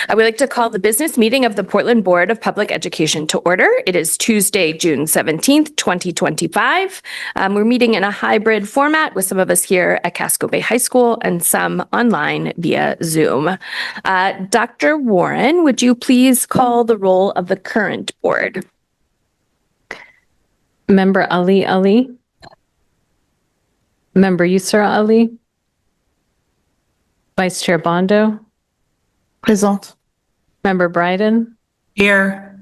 I would like to call the business meeting of the Portland Board of Public Education to order. It is Tuesday, June 17th, 2025. We're meeting in a hybrid format with some of us here at Casco Bay High School and some online via Zoom. Dr. Warren, would you please call the roll of the current board? Member Ali. Member Yusra Ali. Vice Chair Bondo. Present. Member Bryden. Here.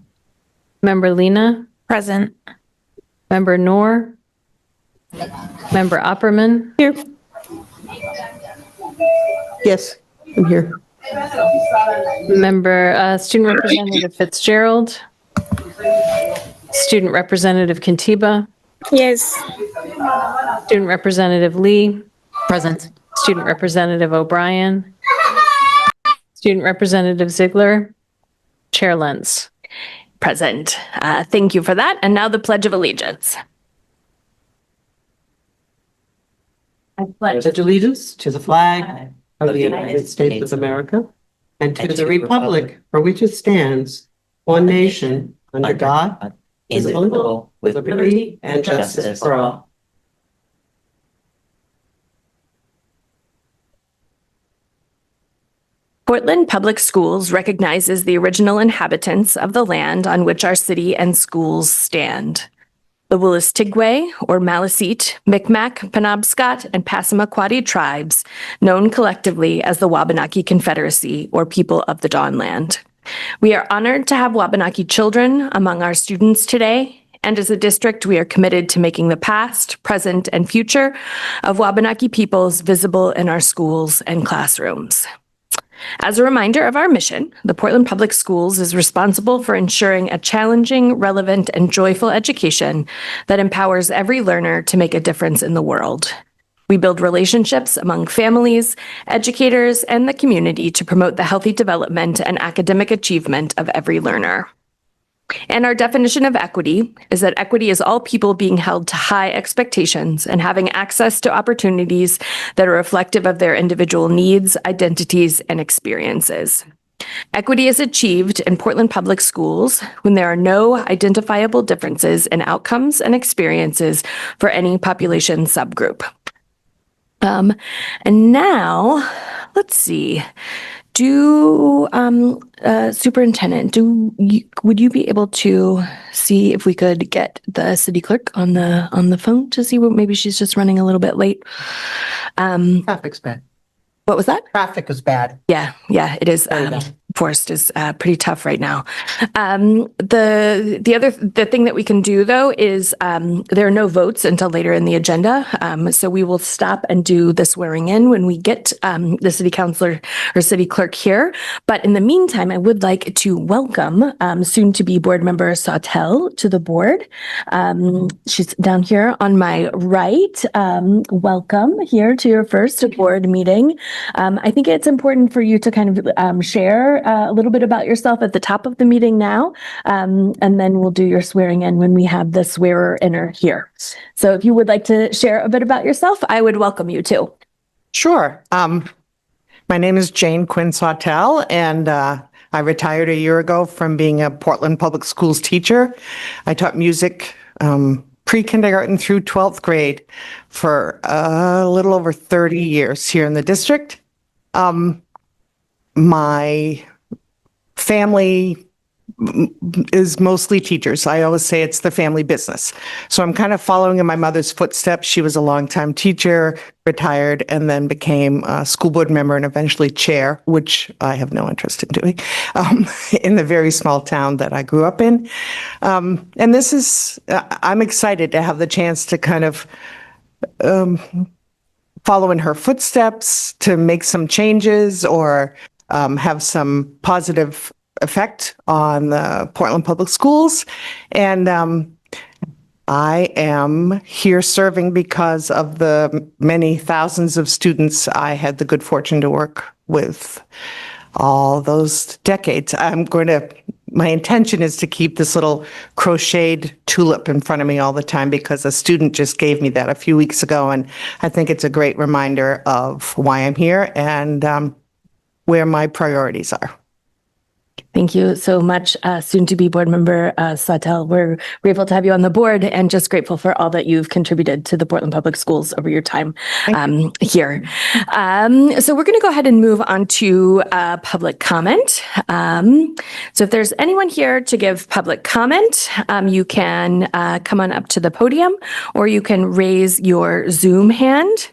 Member Lena. Present. Member Noor. Member Opperman. Here. Yes, I'm here. Member Student Representative Fitzgerald. Student Representative Kantiba. Yes. Student Representative Lee. Present. Student Representative O'Brien. Student Representative Ziegler. Chair Lentz. Present. Thank you for that. And now the Pledge of Allegiance. I pledge allegiance to the flag of the United States of America and to the republic for which it stands, one nation, under God, indivisible, with liberty and justice for all. Portland Public Schools recognizes the original inhabitants of the land on which our city and schools stand. The Wolastoqey, or Maliseet, Micmac, Penobscot, and Passamaquoddy tribes, known collectively as the Wabanaki Confederacy, or People of the Dawnland. We are honored to have Wabanaki children among our students today, and as a district, we are committed to making the past, present, and future of Wabanaki peoples visible in our schools and classrooms. As a reminder of our mission, the Portland Public Schools is responsible for ensuring a challenging, relevant, and joyful education that empowers every learner to make a difference in the world. We build relationships among families, educators, and the community to promote the healthy development and academic achievement of every learner. And our definition of equity is that equity is all people being held to high expectations and having access to opportunities that are reflective of their individual needs, identities, and experiences. Equity is achieved in Portland Public Schools when there are no identifiable differences in outcomes and experiences for any population subgroup. And now, let's see. Superintendent, would you be able to see if we could get the city clerk on the phone to see what maybe she's just running a little bit late? Traffic's bad. What was that? Traffic is bad. Yeah, it is. Forest is pretty tough right now. The thing that we can do though is there are no votes until later in the agenda. So we will stop and do the swearing in when we get the city councilor or city clerk here. But in the meantime, I would like to welcome soon to be board member Sawtelle to the board. She's down here on my right. Welcome here to your first board meeting. I think it's important for you to kind of share a little bit about yourself at the top of the meeting now, and then we'll do your swearing in when we have the swearer-inner here. So if you would like to share a bit about yourself, I would welcome you to. Sure. My name is Jane Quinn Sawtelle, and I retired a year ago from being a Portland Public Schools teacher. I taught music pre-kindergarten through 12th grade for a little over 30 years here in the district. My family is mostly teachers. I always say it's the family business. So I'm kind of following in my mother's footsteps. She was a longtime teacher, retired, and then became a school board member and eventually chair, which I have no interest in doing, in the very small town that I grew up in. And this is, I'm excited to have the chance to kind of follow in her footsteps, to make some changes or have some positive effect on the Portland Public Schools. And I am here serving because of the many thousands of students I had the good fortune to work with all those decades. My intention is to keep this little crocheted tulip in front of me all the time because a student just gave me that a few weeks ago. And I think it's a great reminder of why I'm here and where my priorities are. Thank you so much, soon-to-be board member Sawtelle. We're grateful to have you on the board and just grateful for all that you've contributed to the Portland Public Schools over your time here. So we're going to go ahead and move on to public comment. So if there's anyone here to give public comment, you can come on up to the podium or you can raise your Zoom hand.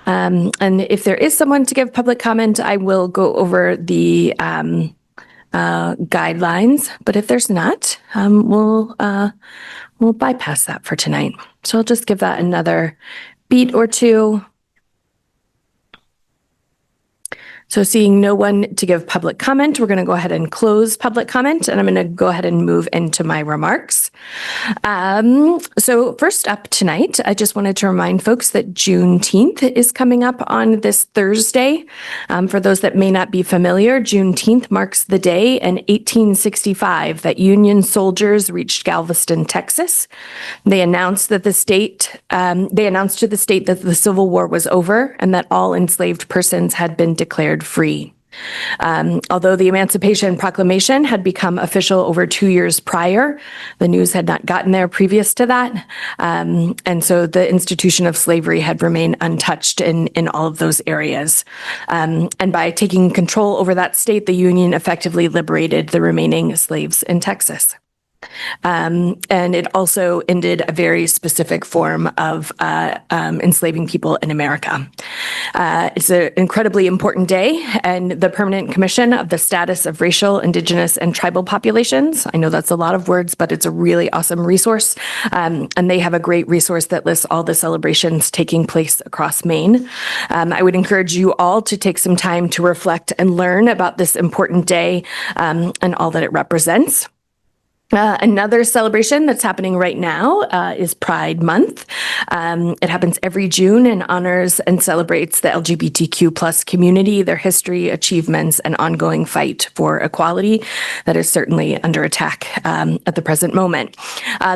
And if there is someone to give public comment, I will go over the guidelines. But if there's not, we'll bypass that for tonight. So I'll just give that another beat or two. So seeing no one to give public comment, we're going to go ahead and close public comment, and I'm going to go ahead and move into my remarks. So first up tonight, I just wanted to remind folks that Juneteenth is coming up on this Thursday. For those that may not be familiar, Juneteenth marks the day in 1865 that Union soldiers reached Galveston, Texas. They announced to the state that the Civil War was over and that all enslaved persons had been declared free. Although the Emancipation Proclamation had become official over 2 years prior, the news had not gotten there previous to that. And so the institution of slavery had remained untouched in all of those areas. And by taking control over that state, the Union effectively liberated the remaining slaves in Texas. And it also ended a very specific form of enslaving people in America. It's an incredibly important day, and the Permanent Commission of the Status of Racial, Indigenous, and Tribal Populations, I know that's a lot of words, but it's a really awesome resource, and they have a great resource that lists all the celebrations taking place across Maine. I would encourage you all to take some time to reflect and learn about this important day and all that it represents. Another celebration that's happening right now is Pride Month. It happens every June and honors and celebrates the LGBTQ plus community, their history, achievements, and ongoing fight for equality that is certainly under attack at the present moment.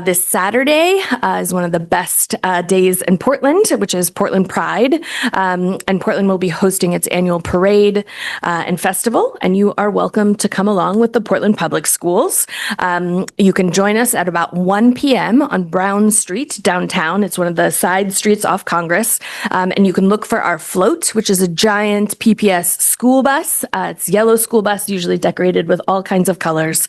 This Saturday is one of the best days in Portland, which is Portland Pride. And Portland will be hosting its annual parade and festival, and you are welcome to come along with the Portland Public Schools. You can join us at about 1 p.m. on Brown Street downtown. It's one of the side streets off Congress. And you can look for our float, which is a giant PPS school bus. It's a yellow school bus, usually decorated with all kinds of colors.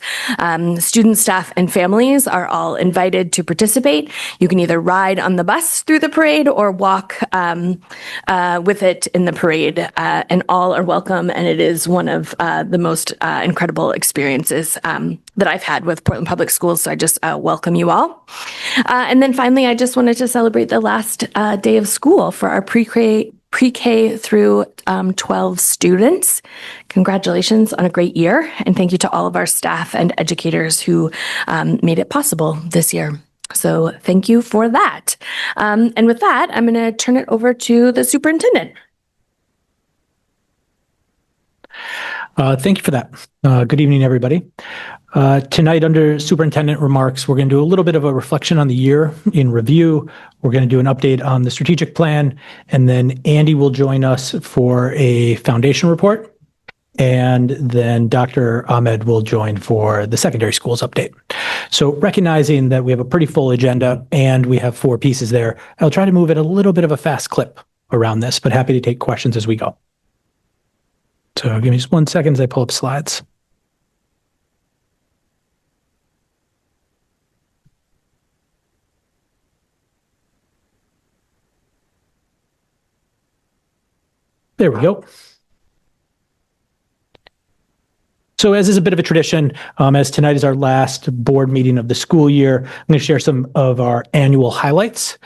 Students, staff, and families are all invited to participate. You can either ride on the bus through the parade or walk with it in the parade. And all are welcome. And it is one of the most incredible experiences that I've had with Portland Public Schools. So I just welcome you all. And then finally, I just wanted to celebrate the last day of school for our pre-K through 12 students. Congratulations on a great year. And thank you to all of our staff and educators who made it possible this year. So thank you for that. And with that, I'm going to turn it over to the superintendent. Thank you for that. Good evening, everybody. Tonight, under superintendent remarks, we're going to do a little bit of a reflection on the year in review. We're going to do an update on the strategic plan, and then Andy will join us for a foundation report. And then Dr. Ahmed will join for the secondary schools update. So recognizing that we have a pretty full agenda and we have 4 pieces there, I'll try to move at a little bit of a fast clip around this, but happy to take questions as we go. So give me just 1 second as I pull up slides. There we go. So as is a bit of a tradition, as tonight is our last board meeting of the school year, I'm going to share some of our annual highlights.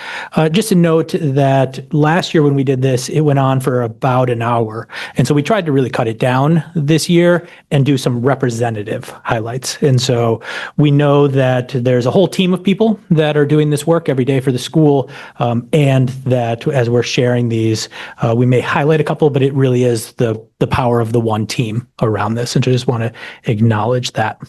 Just to note that last year when we did this, it went on for about an hour. And so we tried to really cut it down this year and do some representative highlights. And so we know that there's a whole team of people that are doing this work every day for the school, and that as we're sharing these, we may highlight a couple, but it really is the power of the one team around this. And so I just want to acknowledge that.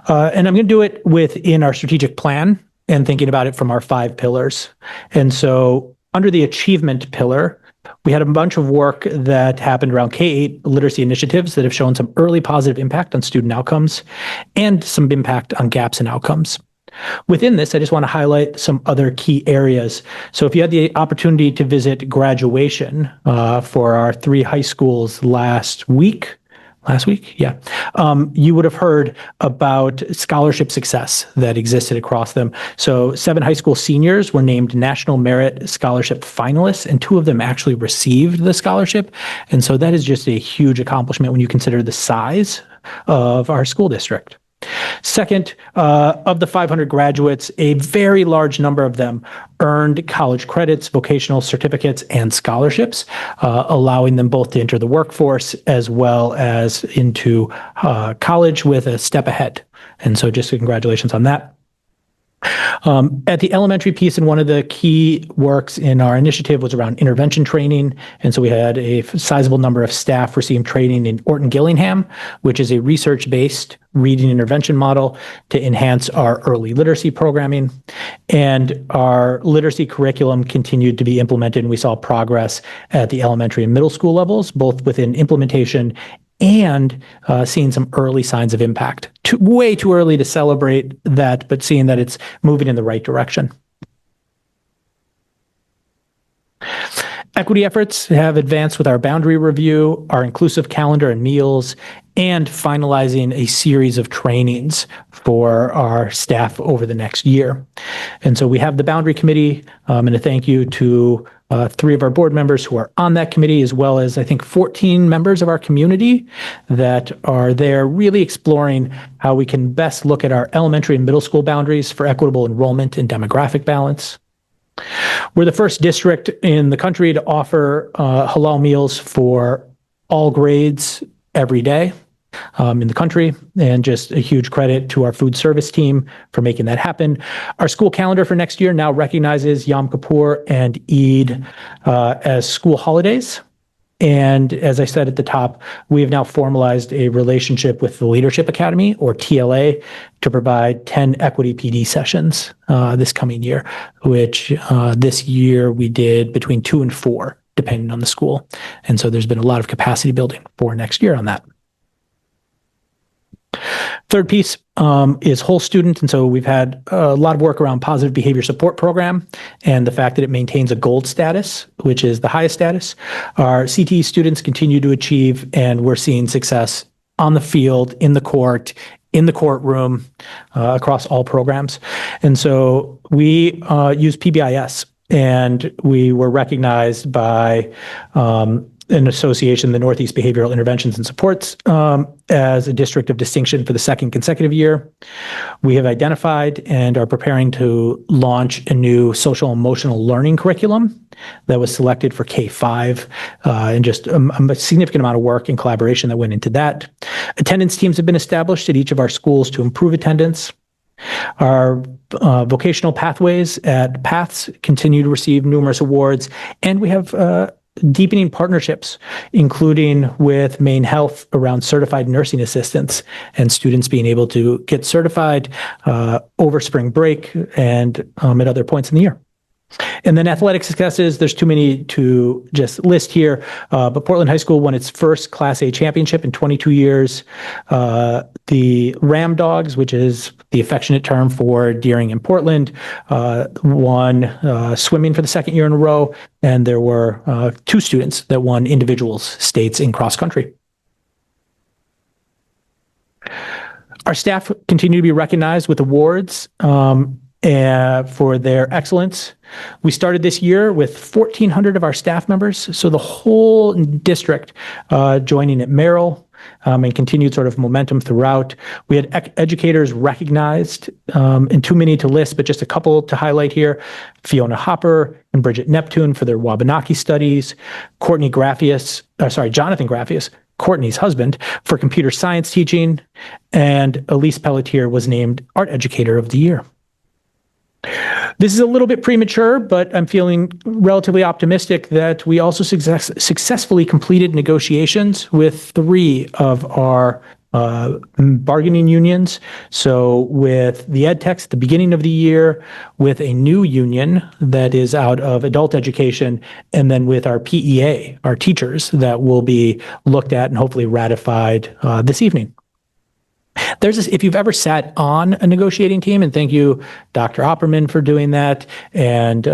And I'm going to do it within our strategic plan and thinking about it from our 5 pillars. And so under the achievement pillar, We had a bunch of work that happened around K-8 literacy initiatives that have shown some early positive impact on student outcomes and some impact on gaps in outcomes. Within this, I just want to highlight some other key areas. So if you had the opportunity to visit graduation for our 3 high schools last week, yeah, you would have heard about scholarship success that existed across them. So 7 high school seniors were named National Merit Scholarship finalists, and 2 of them actually received the scholarship. And so that is just a huge accomplishment when you consider the size of our school district. Second, of the 500 graduates, a very large number of them earned college credits, vocational certificates, and scholarships, allowing them both to enter the workforce as well as into college with a step ahead. And so just congratulations on that. At the elementary piece, and one of the key works in our initiative was around intervention training. And so we had a sizable number of staff receiving training in Orton-Gillingham, which is a research-based reading intervention model to enhance our early literacy programming. And our literacy curriculum continued to be implemented, and we saw progress at the elementary and middle school levels, both within implementation and seeing some early signs of impact. Way too early to celebrate that, but seeing that it's moving in the right direction. Equity efforts have advanced with our boundary review, our inclusive calendar and meals, and finalizing a series of trainings for our staff over the next year. And so we have the boundary committee, and a thank you to 3 of our board members who are on that committee, as well as I think 14 members of our community that are there really exploring how we can best look at our elementary and middle school boundaries for equitable enrollment and demographic balance. We're the first district in the country to offer halal meals for all grades every day in the country, and just a huge credit to our food service team for making that happen. Our school calendar for next year now recognizes Yom Kippur and Eid as school holidays. And as I said at the top, we have now formalized a relationship with the Leadership Academy, or TLA, to provide 10 equity PD sessions this coming year, which this year we did between 2 and 4, depending on the school. And so there's been a lot of capacity building for next year on that. Third piece is whole student. And so we've had a lot of work around positive behavior support program and the fact that it maintains a gold status, which is the highest status. Our CTE students continue to achieve, and we're seeing success on the field, in the court, in the courtroom, across all programs. And so we use PBIS, and we were recognized by an association, the Northeast Behavioral Interventions and Supports, as a district of distinction for the 2nd consecutive year. We have identified and are preparing to launch a new social emotional learning curriculum that was selected for K-5, and just a significant amount of work and collaboration that went into that. Attendance teams have been established at each of our schools to improve attendance. Our vocational pathways at PATHS continue to receive numerous awards, and we have deepening partnerships, including with Maine Health around certified nursing assistants and students being able to get certified over spring break and at other points in the year. And then athletic successes, there's too many to just list here, but Portland High School won its first Class A championship in 22 years. The Ram Dogs, which is the affectionate term for Deering in Portland, won swimming for the 2nd year in a row, and there were 2 students that won individuals states in cross country. Our staff continue to be recognized with awards for their excellence. We started this year with 1,400 of our staff members, so the whole district joining at Merrill, and continued sort of momentum throughout. We had educators recognized, and too many to list, but just a couple to highlight here. Fiona Hopper and Bridget Neptune for their Wabanaki studies, Jonathan Graffius, Courtney's husband, for computer science teaching, and Elise Pelletier was named Art Educator of the Year. This is a little bit premature, but I'm feeling relatively optimistic that we also successfully completed negotiations with 3 of our bargaining unions. So with the ed techs at the beginning of the year, with a new union that is out of adult education, and then with our PEA, our teachers, that will be looked at and hopefully ratified this evening. There's this, if you've ever sat on a negotiating team, and thank you, Dr. Opperman, for doing that, and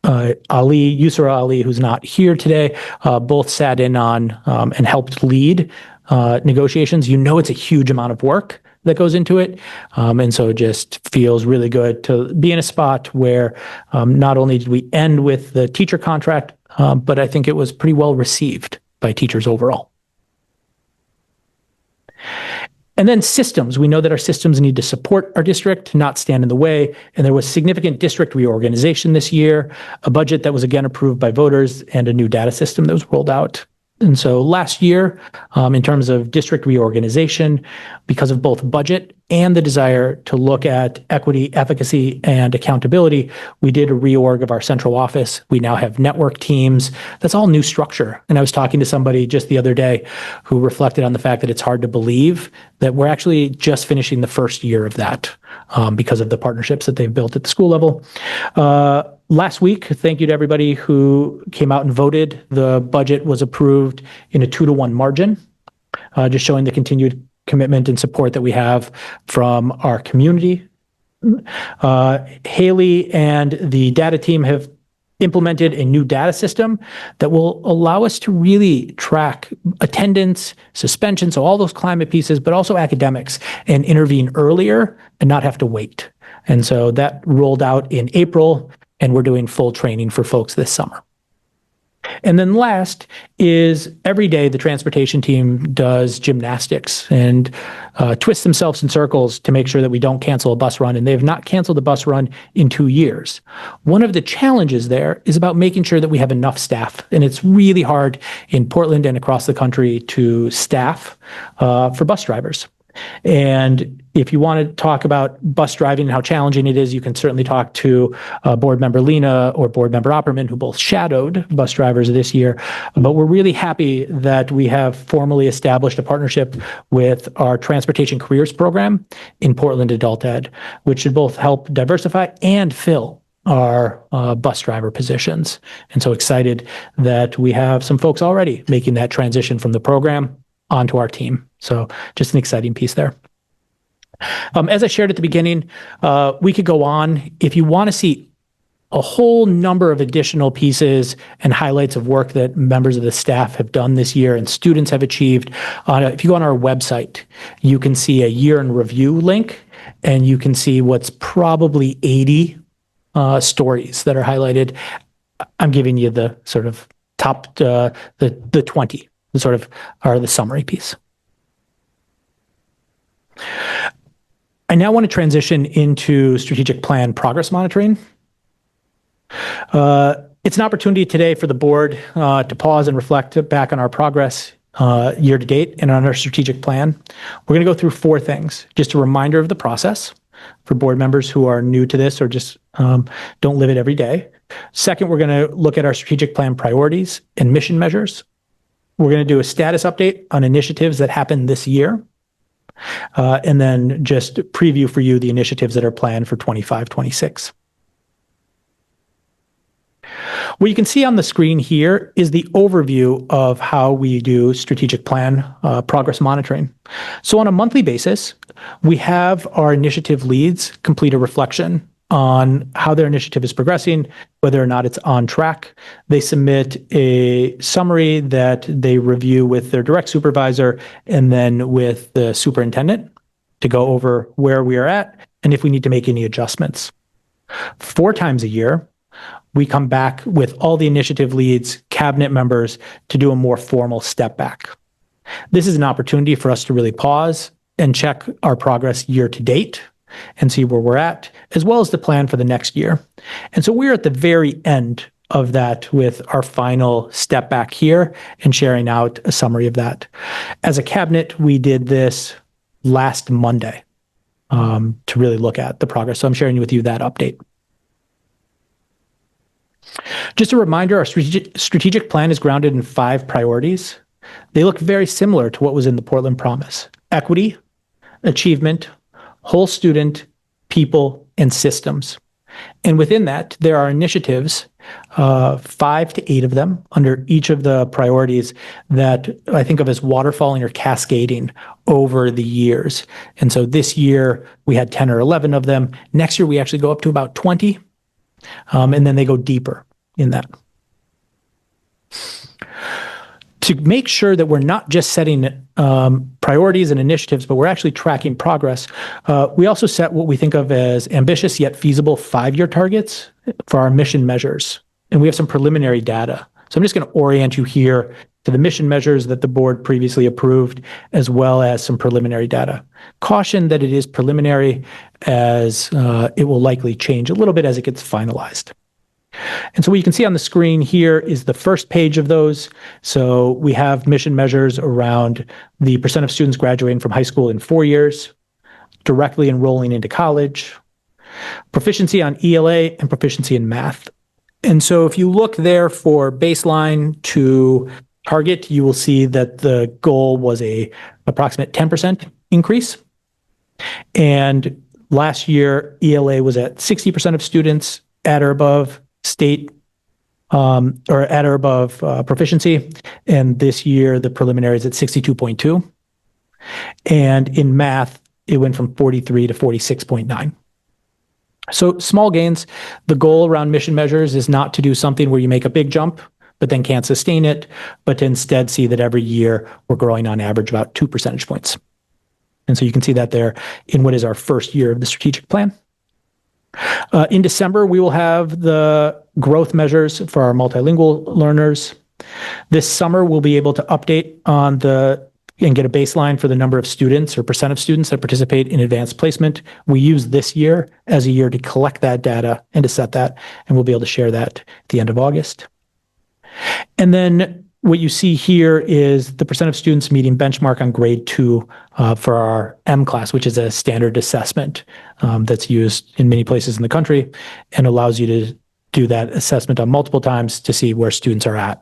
Yusra Ali, who's not here today, both sat in on and helped lead negotiations. You know, it's a huge amount of work that goes into it. And so it just feels really good to be in a spot where not only did we end with the teacher contract, but I think it was pretty well received by teachers overall. And then systems. We know that our systems need to support our district, not stand in the way. And there was significant district reorganization this year, a budget that was again approved by voters, and a new data system that was rolled out. And so last year, in terms of district reorganization, because of both budget and the desire to look at equity, efficacy, and accountability, we did a reorg of our central office. We now have network teams. That's all new structure. And I was talking to somebody just the other day who reflected on the fact that it's hard to believe that we're actually just finishing the first year of that because of the partnerships that they've built at the school level. Last week, thank you to everybody who came out and voted. The budget was approved in a 2-to-1 margin, just showing the continued commitment and support that we have from our community. Haley and the data team have implemented a new data system that will allow us to really track attendance, suspension, so all those climate pieces, but also academics, and intervene earlier and not have to wait. And so that rolled out in April, and we're doing full training for folks this summer. And then last is every day the transportation team does gymnastics and twists themselves in circles to make sure that we don't cancel a bus run. And they have not canceled a bus run in 2 years. One of the challenges there is about making sure that we have enough staff. And it's really hard in Portland and across the country to staff for bus drivers. And if you want to talk about bus driving and how challenging it is, you can certainly talk to Board Member Lena or Board Member Opperman, who both shadowed bus drivers this year. But we're really happy that we have formally established a partnership with our Transportation Careers Program in Portland Adult Ed, which should both help diversify and fill our bus driver positions. And so excited that we have some folks already making that transition from the program onto our team. So just an exciting piece there. As I shared at the beginning, we could go on. If you want to see a whole number of additional pieces and highlights of work that members of the staff have done this year and students have achieved, if you go on our website, you can see a year in review link, and you can see what's probably 80 stories that are highlighted. I'm giving you the sort of top, the 20. Sort of are the summary piece. I now want to transition into strategic plan progress monitoring. It's an opportunity today for the board to pause and reflect back on our progress year to date and on our strategic plan. We're going to go through 4 things. Just a reminder of the process for board members who are new to this or just don't live it every day. Second, we're going to look at our strategic plan priorities and mission measures. We're going to do a status update on initiatives that happened this year, and then just preview for you the initiatives that are planned for 25-26. What you can see on the screen here is the overview of how we do strategic plan progress monitoring. So on a monthly basis, we have our initiative leads complete a reflection on how their initiative is progressing, whether or not it's on track. They submit a summary that they review with their direct supervisor and then with the superintendent to go over where we are at and if we need to make any adjustments. 4 times a year, we come back with all the initiative leads, cabinet members, to do a more formal step back. This is an opportunity for us to really pause and check our progress year to date and see where we're at, as well as the plan for the next year. And so we're at the very end of that with our final step back here and sharing out a summary of that. As a cabinet, we did this last Monday to really look at the progress. So I'm sharing with you that update. Just a reminder, our strategic plan is grounded in 5 priorities. They look very similar to what was in the Portland Promise: equity, achievement, whole student, people, and systems. And within that, there are initiatives, 5 to 8 of them under each of the priorities that I think of as waterfalling or cascading over the years. And so this year we had 10 or 11 of them. Next year we actually go up to about 20, and then they go deeper in that. To make sure that we're not just setting priorities and initiatives, but we're actually tracking progress, we also set what we think of as ambitious yet feasible 5-year targets for our mission measures. And we have some preliminary data. So I'm just going to orient you here to the mission measures that the board previously approved, as well as some preliminary data. Caution that it is preliminary, as it will likely change a little bit as it gets finalized. And so what you can see on the screen here is the first page of those. So we have mission measures around the percent of students graduating from high school in 4 years, directly enrolling into college, proficiency on ELA, and proficiency in math. And so if you look there for baseline to target, you will see that the goal was a approximate 10% increase. And last year, ELA was at 60% of students at or above state or at or above proficiency. And this year, the preliminary is at 62.2. And in math, it went from 43 to 46.9. So small gains. The goal around mission measures is not to do something where you make a big jump, but then can't sustain it, but to instead see that every year we're growing on average about 2 percentage points. And so you can see that there in what is our first year of the strategic plan. In December, we will have the growth measures for our multilingual learners. This summer, we'll be able to update on and get a baseline for the number of students or percent of students that participate in advanced placement. We use this year as a year to collect that data and to set that, and we'll be able to share that at the end of August. And then what you see here is the percent of students meeting benchmark on grade 2 for our M class, which is a standard assessment that's used in many places in the country and allows you to do that assessment on multiple times to see where students are at.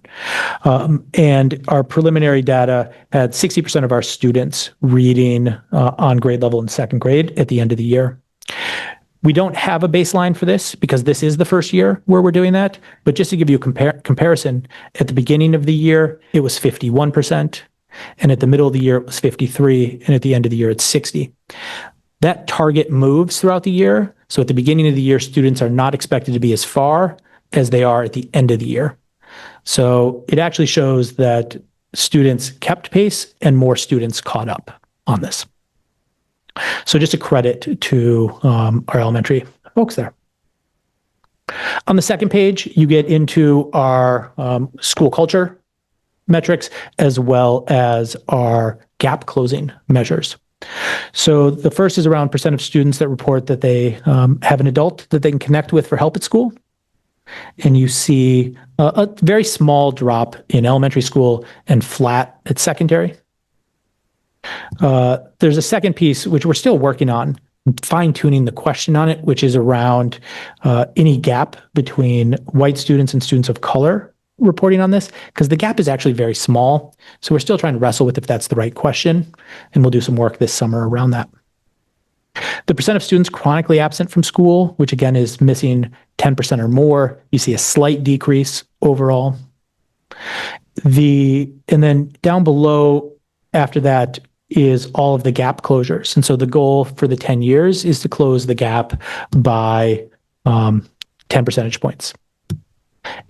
And our preliminary data had 60% of our students reading on grade level in second grade at the end of the year. We don't have a baseline for this because this is the first year where we're doing that. But just to give you a comparison, at the beginning of the year, it was 51%. And at the middle of the year, it was 53. And at the end of the year, it's 60. That target moves throughout the year. So at the beginning of the year, students are not expected to be as far as they are at the end of the year. So it actually shows that students kept pace and more students caught up on this. So just a credit to our elementary folks there. On the second page, you get into our school culture metrics as well as our gap closing measures. So the first is around percent of students that report that they have an adult that they can connect with for help at school. And you see a very small drop in elementary school and flat at secondary. There's a second piece, which we're still working on, fine-tuning the question on it, which is around any gap between white students and students of color reporting on this, because the gap is actually very small. So we're still trying to wrestle with if that's the right question, and we'll do some work this summer around that. The percent of students chronically absent from school, which again is missing 10% or more, you see a slight decrease overall. And then down below after that is all of the gap closures. And so the goal for the 10 years is to close the gap by 10 percentage points.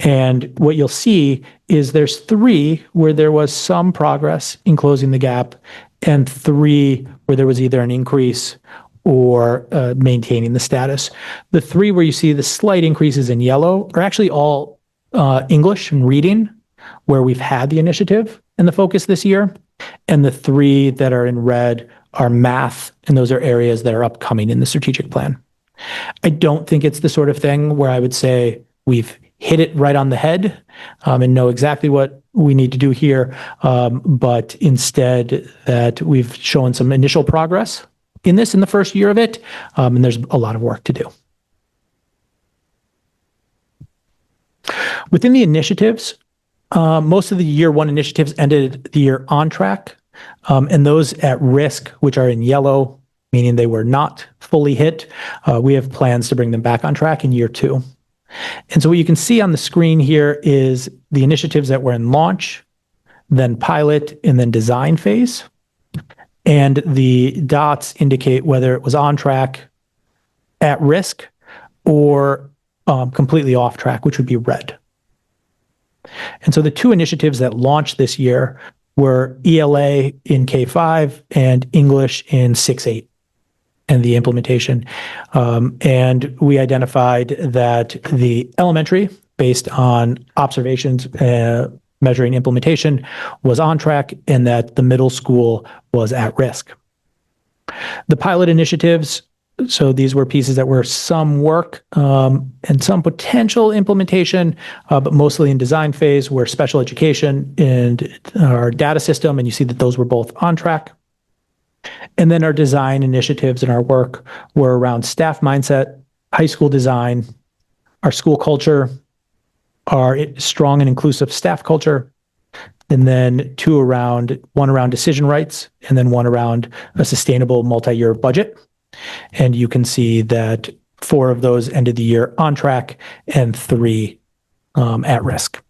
And what you'll see is there's 3 where there was some progress in closing the gap and 3 where there was either an increase or maintaining the status. The 3 where you see the slight increases in yellow are actually all English and reading, where we've had the initiative and the focus this year. And the 3 that are in red are math, and those are areas that are upcoming in the strategic plan. I don't think it's the sort of thing where I would say we've hit it right on the head and know exactly what we need to do here, but instead that we've shown some initial progress in this in the first year of it, and there's a lot of work to do. Within the initiatives, Most of the year one initiatives ended the year on track. And those at risk, which are in yellow, meaning they were not fully hit, we have plans to bring them back on track in year 2. And so what you can see on the screen here is the initiatives that were in launch, then pilot, and then design phase. And the dots indicate whether it was on track, at risk, or completely off track, which would be red. And so the 2 initiatives that launched this year were ELA in K-5 and English in 6-8 and the implementation. And we identified that the elementary, based on observations measuring implementation, was on track, and that the middle school was at risk. The pilot initiatives, so these were pieces that were some work and some potential implementation, but mostly in design phase, were special education and our data system, and you see that those were both on track. And then our design initiatives and our work were around staff mindset, high school design, our school culture, our strong and inclusive staff culture, and then one around decision rights, and then one around a sustainable multi-year budget. And you can see that 4 of those ended the year on track and 3 at risk.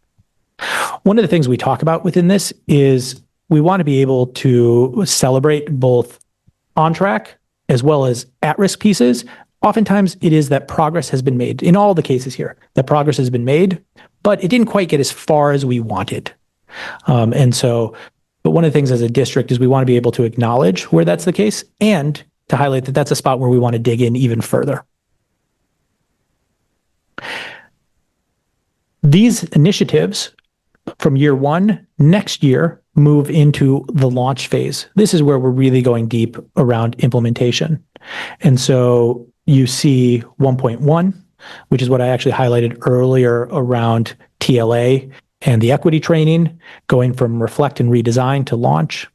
One of the things we talk about within this is we want to be able to celebrate both on track as well as at-risk pieces. Oftentimes it is that progress has been made in all the cases here, that progress has been made, but it didn't quite get as far as we wanted. But one of the things as a district is we want to be able to acknowledge where that's the case and to highlight that that's a spot where we want to dig in even further. These initiatives from year 1 next year move into the launch phase. This is where we're really going deep around implementation. And so you see 1.1, which is what I actually highlighted earlier around TLA and the equity training, going from reflect and redesign to launch.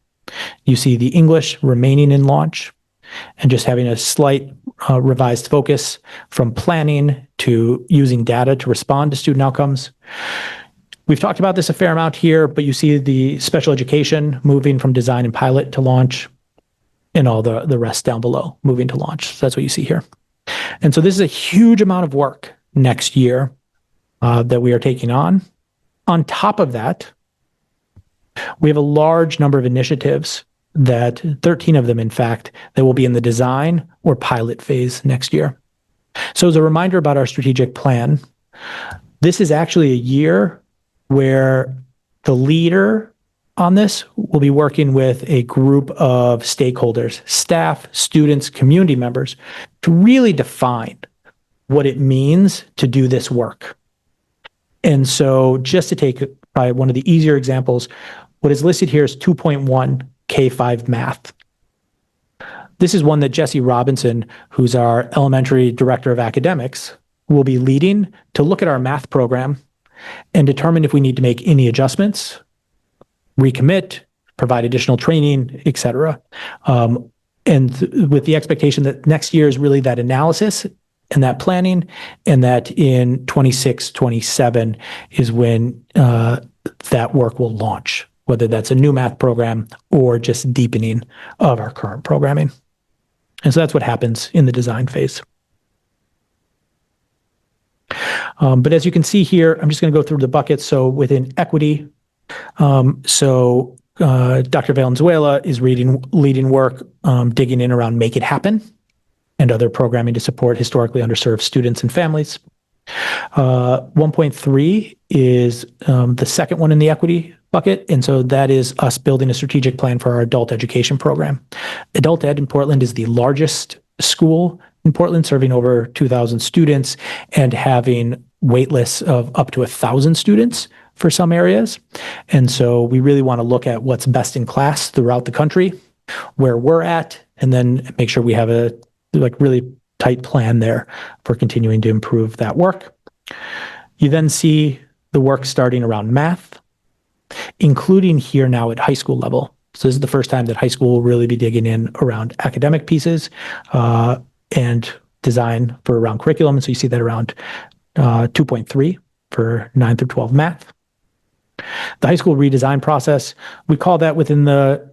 You see the English remaining in launch and just having a slight revised focus from planning to using data to respond to student outcomes. We've talked about this a fair amount here, but you see the special education moving from design and pilot to launch, and all the rest down below moving to launch. So that's what you see here. And so this is a huge amount of work next year that we are taking on. On top of that, we have a large number of initiatives, that 13 of them, in fact, that will be in the design or pilot phase next year. So as a reminder about our strategic plan, this is actually a year where the leader on this will be working with a group of stakeholders, staff, students, community members, to really define what it means to do this work. And so just to take probably one of the easier examples, what is listed here is 2.1 K-5 math. This is one that Jesse Robinson, who's our elementary director of academics, will be leading to look at our math program and determine if we need to make any adjustments, recommit, provide additional training, et cetera. And with the expectation that next year is really that analysis and that planning, and that in 26, 27 is when that work will launch, whether that's a new math program or just deepening of our current programming. And so that's what happens in the design phase. But as you can see here, I'm just going to go through the buckets. So within equity, Dr. Valenzuela is leading work, digging in around Make It Happen and other programming to support historically underserved students and families. 1.3 is the second one in the equity bucket. And so that is us building a strategic plan for our adult education program. Adult Ed in Portland is the largest school in Portland, serving over 2,000 students and having wait lists of up to 1,000 students for some areas. And so we really want to look at what's best in class throughout the country, where we're at, and then make sure we have a really tight plan there for continuing to improve that work. You then see the work starting around math, including here now at high school level. So this is the first time that high school will really be digging in around academic pieces and design for around curriculum. And so you see that around 2.3 for 9 through 12 math. The high school redesign process, we call that within the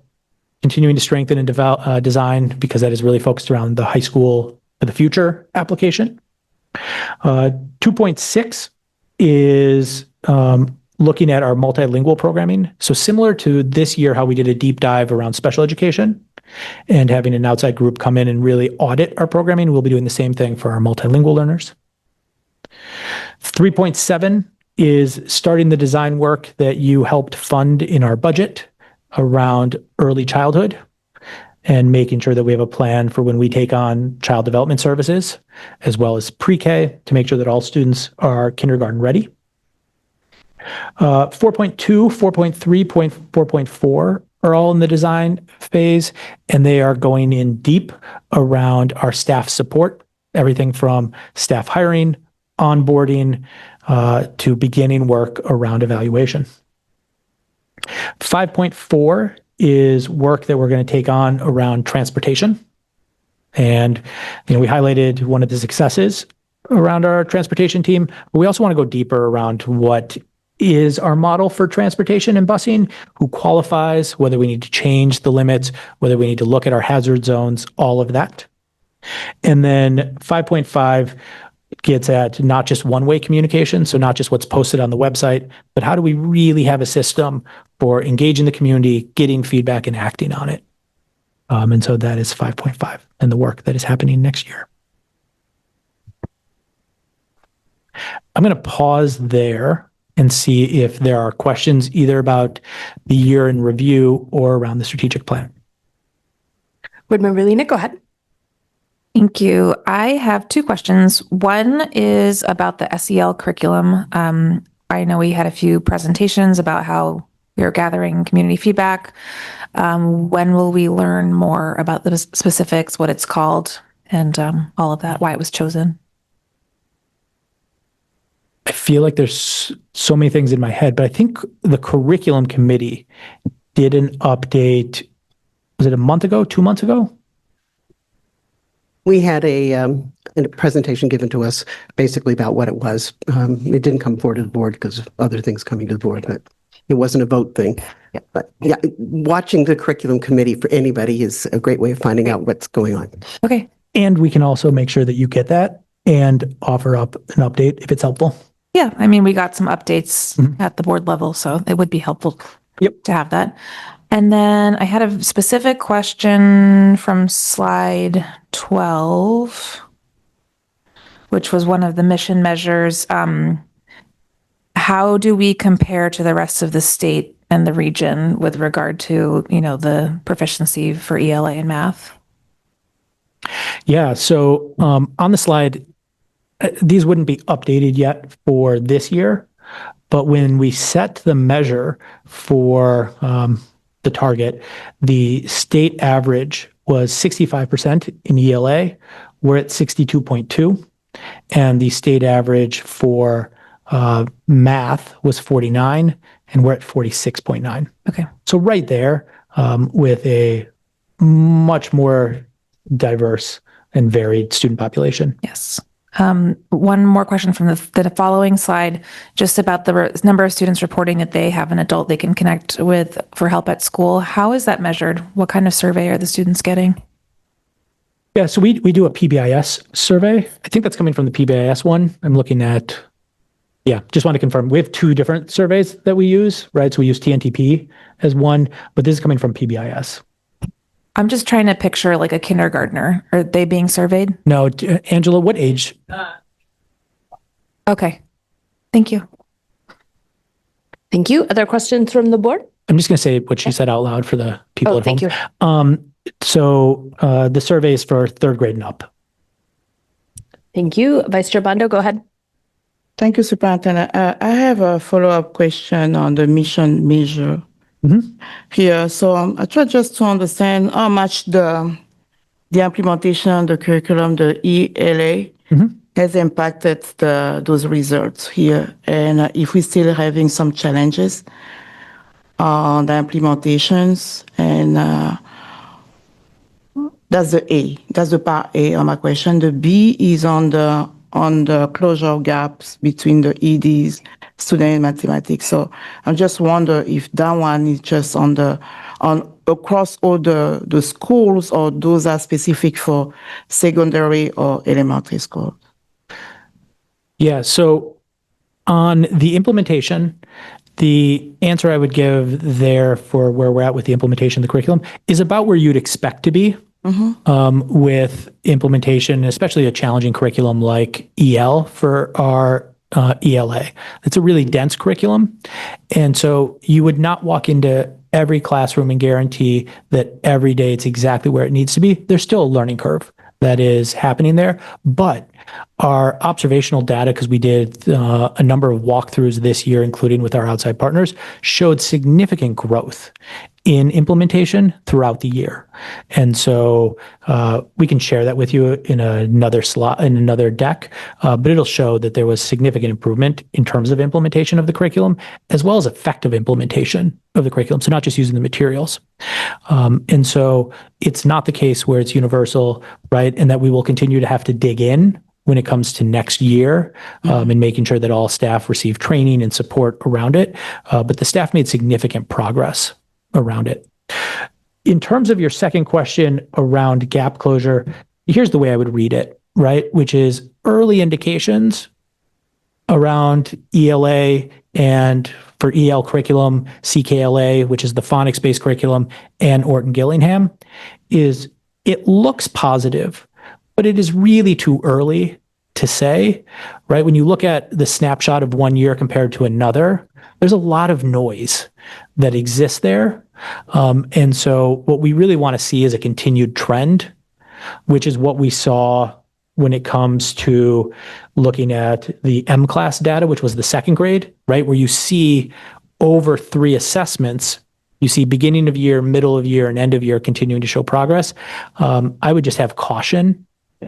continuing to strengthen and develop design, because that is really focused around the high school for the future application. 2.6 is looking at our multilingual programming. So similar to this year, how we did a deep dive around special education and having an outside group come in and really audit our programming, we'll be doing the same thing for our multilingual learners. 3.7 is starting the design work that you helped fund in our budget around early childhood and making sure that we have a plan for when we take on child development services, as well as pre-K, to make sure that all students are kindergarten ready. 4.2, 4.3, 4.4 are all in the design phase, and they are going in deep around our staff support, everything from staff hiring, onboarding, to beginning work around evaluation. 5.4 is work that we're going to take on around transportation. And, we highlighted one of the successes around our transportation team, but we also want to go deeper around what is our model for transportation and busing, who qualifies, whether we need to change the limits, whether we need to look at our hazard zones, all of that. And then 5.5 gets at not just one-way communication, so not just what's posted on the website, but how do we really have a system for engaging the community, getting feedback, and acting on it. And so that is 5.5 and the work that is happening next year. I'm going to pause there and see if there are questions either about the year in review or around the strategic plan. Board Member Lena, go ahead. Thank you. I have two questions. One is about the SEL curriculum. I know we had a few presentations about how we are gathering community feedback. When will we learn more about the specifics, what it's called, and all of that, why it was chosen? I feel like there's so many things in my head, but I think the curriculum committee did an update. Was it a month ago, 2 months ago? We had a presentation given to us basically about what it was. It didn't come forward to the board because of other things coming to the board, but it wasn't a vote thing. Yeah. But yeah, watching the curriculum committee for anybody is a great way of finding out what's going on. Okay. And we can also make sure that you get that and offer up an update if it's helpful. Yeah, I mean, we got some updates at the board level, so it would be helpful to have that. And then I had a specific question from slide 12, which was one of the mission measures. How do we compare to the rest of the state and the region with regard to, the proficiency for ELA and math? Yeah, so on the slide, these wouldn't be updated yet for this year, but when we set the measure for the target, the state average was 65% in ELA. We're at 62.2, and the state average for math was 49, and we're at 46.9. Okay. So right there, with a much more diverse and varied student population. Yes. One more question from the following slide, just about the number of students reporting that they have an adult they can connect with for help at school. How is that measured? What kind of survey are the students getting? Yeah, so we do a PBIS survey. I think that's coming from the PBIS one. I'm looking at, just want to confirm. We have two different surveys that we use, right? So we use TNTP as one, but this is coming from PBIS. I'm just trying to picture like a kindergartner. Are they being surveyed? No, Angela, what age? Okay. Thank you. Thank you. Other questions from the board? I'm just going to say what she said out loud for the people at home. Thank you. So the survey is for third grade and up. Thank you. Vice Chair Bondo, go ahead. Thank you, Superintendent. I have a follow-up question on the mission measure here. So I try just to understand how much the implementation, the curriculum, the ELA has impacted those results here. And if we're still having some challenges on the implementations, and that's the A, that's the part A on my question. The B is on the on the closure gaps between the EDs, student and mathematics. So I just wonder if that one is just on across all the schools, or those are specific for secondary or elementary school. Yeah, so on the implementation, the answer I would give there for where we're at with the implementation of the curriculum is about where you'd expect to be with implementation, especially a challenging curriculum like EL for our ELA. It's a really dense curriculum. And so you would not walk into every classroom and guarantee that every day it's exactly where it needs to be. There's still a learning curve that is happening there, but our observational data, because we did a number of walkthroughs this year, including with our outside partners, showed significant growth in implementation throughout the year. And so we can share that with you in another slot, in another deck, but it'll show that there was significant improvement in terms of implementation of the curriculum, as well as effective implementation of the curriculum. So not just using the materials. And so it's not the case where it's universal, right? And that we will continue to have to dig in when it comes to next year and making sure that all staff receive training and support around it. But the staff made significant progress around it. In terms of your second question around gap closure, here's the way I would read it, right? Which is early indications around ELA and for EL curriculum, CKLA, which is the phonics-based curriculum, and Orton Gillingham, is it looks positive, but it is really too early to say, right? When you look at the snapshot of 1 year compared to another, there's a lot of noise that exists there. And so what we really want to see is a continued trend, which is what we saw when it comes to looking at the M-class data, which was the second grade, right? Where you see over 3 assessments, you see beginning of year, middle of year, and end of year continuing to show progress. I would just have caution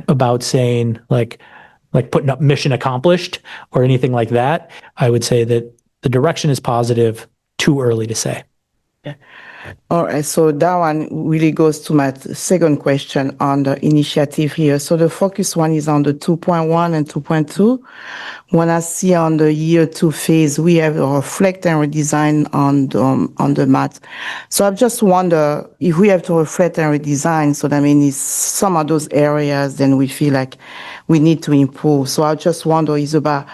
about saying like putting up mission accomplished or anything like that. I would say that the direction is positive, too early to say. Yeah. All right, so that one really goes to my second question on the initiative here. So the focus one is on the 2.1 and 2.2. When I see on the year 2 phase, we have a reflect and redesign on the math. So I just wonder if we have to reflect and redesign, so that means some of those areas then we feel like we need to improve. So I just wonder is about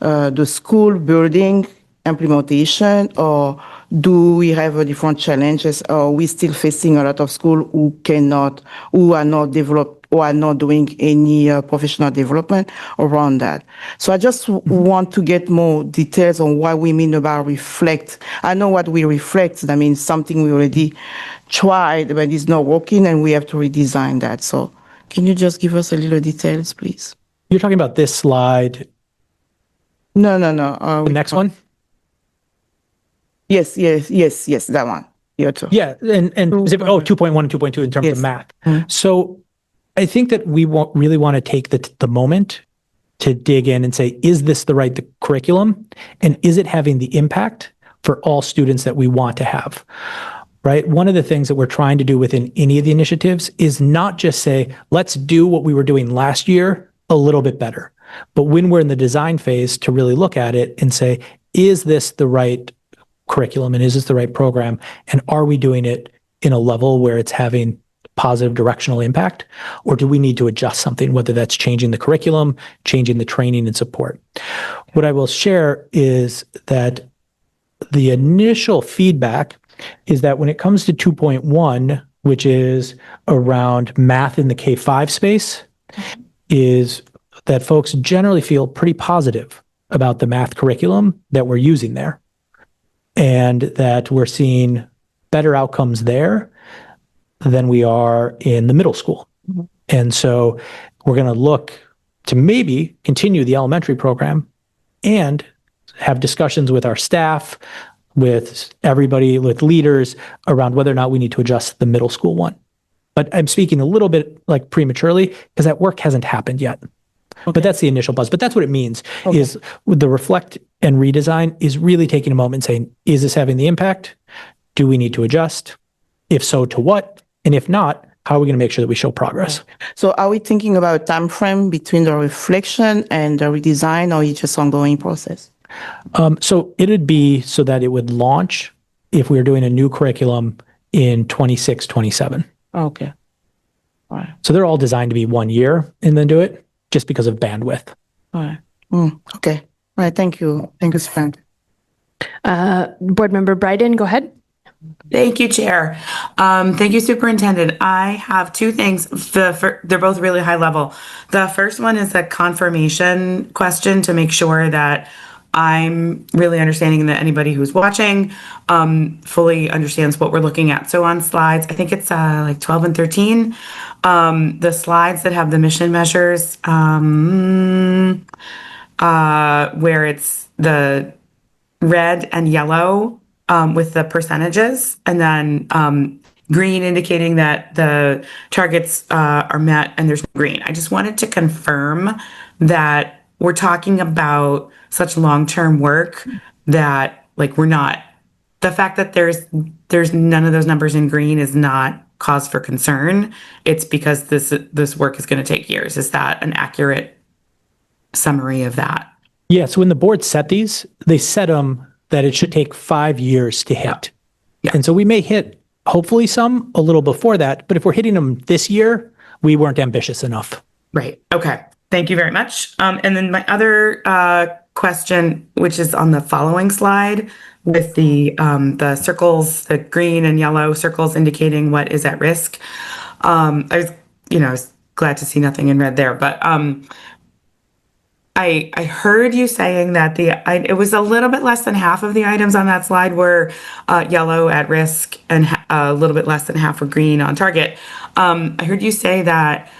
the school building implementation, or do we have a different challenges? Or are we still facing a lot of schools who are not developed or are not doing any professional development around that? So I just want to get more details on what we mean about reflect. I know what we reflect, that means something we already tried, but it's not working and we have to redesign that. So can you just give us a little details, please? You're talking about this slide. No. The next one? Yes, that one. Here too. Yeah, and 2.1 and 2.2 in terms of math. So I think that we really want to take the moment to dig in and say, is this the right curriculum? And is it having the impact for all students that we want to have? Right? One of the things that we're trying to do within any of the initiatives is not just say, let's do what we were doing last year a little bit better. But when we're in the design phase, to really look at it and say, is this the right curriculum and is this the right program? And are we doing it in a level where it's having positive directional impact? Or do we need to adjust something, whether that's changing the curriculum, changing the training and support? What I will share is that the initial feedback is that when it comes to 2.1, which is around math in the K-5 space, is that folks generally feel pretty positive about the math curriculum that we're using there, and that we're seeing better outcomes there than we are in the middle school. And so we're going to look to maybe continue the elementary program and have discussions with our staff, with everybody, with leaders around whether or not we need to adjust the middle school one. But I'm speaking a little bit like prematurely because that work hasn't happened yet. Okay. But that's the initial buzz. But that's what it means, is with the reflect and redesign is really taking a moment and saying, is this having the impact? Do we need to adjust? If so, to what? And if not, how are we going to make sure that we show progress? So are we thinking about a time frame between the reflection and the redesign, or it's just ongoing process? So it'd be so that it would launch if we were doing a new curriculum in 26, 27. Okay. All right. So they're all designed to be 1 year and then do it just because of bandwidth. All right. Okay. All right. Thank you. Thank you, Superintendent. Board Member Bryden, go ahead. Thank you, Chair. Thank you, Superintendent. I have two things. They're both really high level. The first one is a confirmation question to make sure that I'm really understanding that anybody who's watching fully understands what we're looking at. So on slides, I think it's like 12 and 13, the slides that have the mission measures, where it's the red and yellow with the percentages, and then green indicating that the targets are met and there's no green. I just wanted to confirm that we're talking about such long-term work that like we're not, the fact that there's none of those numbers in green is not cause for concern. It's because this work is going to take years. Is that an accurate summary of that? Yeah. So when the board set these, they set them that it should take 5 years to hit. Yeah. And so we may hit hopefully some a little before that, but if we're hitting them this year, we weren't ambitious enough. Right. Okay. Thank you very much. And then my other question, which is on the following slide with the circles, the green and yellow circles indicating what is at risk. I was glad to see nothing in red there, but I heard you saying that it was a little bit less than half of the items on that slide were yellow at risk and a little bit less than half were green on target. I heard you say that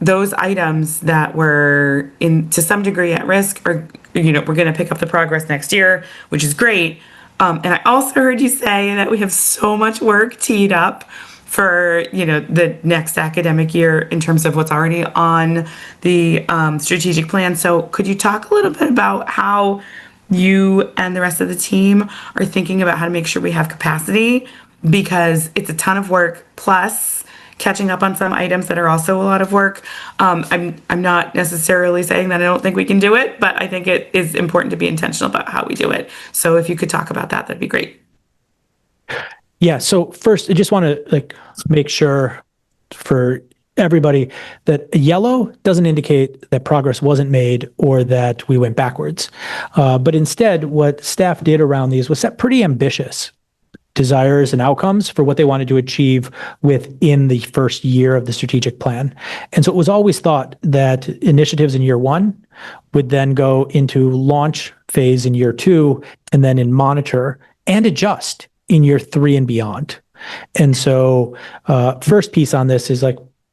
those items that were to some degree at risk are, we're going to pick up the progress next year, which is great. And I also heard you say that we have so much work teed up for, the next academic year in terms of what's already on the strategic plan. So could you talk a little bit about how you and the rest of the team are thinking about how to make sure we have capacity? Because it's a ton of work, plus catching up on some items that are also a lot of work. I'm not necessarily saying that I don't think we can do it, but I think it is important to be intentional about how we do it. So if you could talk about that, that'd be great. Yeah. So first, I just want to make sure for everybody that yellow doesn't indicate that progress wasn't made or that we went backwards. But instead, what staff did around these was set pretty ambitious desires and outcomes for what they wanted to achieve within the first year of the strategic plan. And so it was always thought that initiatives in year 1 would then go into launch phase in year 2, and then in monitor and adjust in year 3 and beyond. And so first piece on this is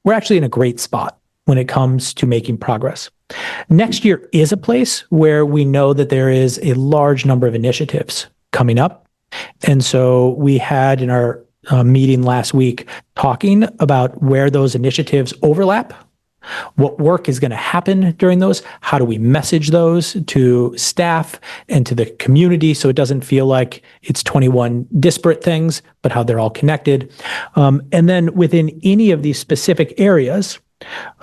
we're actually in a great spot when it comes to making progress. Next year is a place where we know that there is a large number of initiatives coming up. And so we had in our meeting last week talking about where those initiatives overlap, what work is going to happen during those, how do we message those to staff and to the community so it doesn't feel like it's 21 disparate things, but how they're all connected. And then within any of these specific areas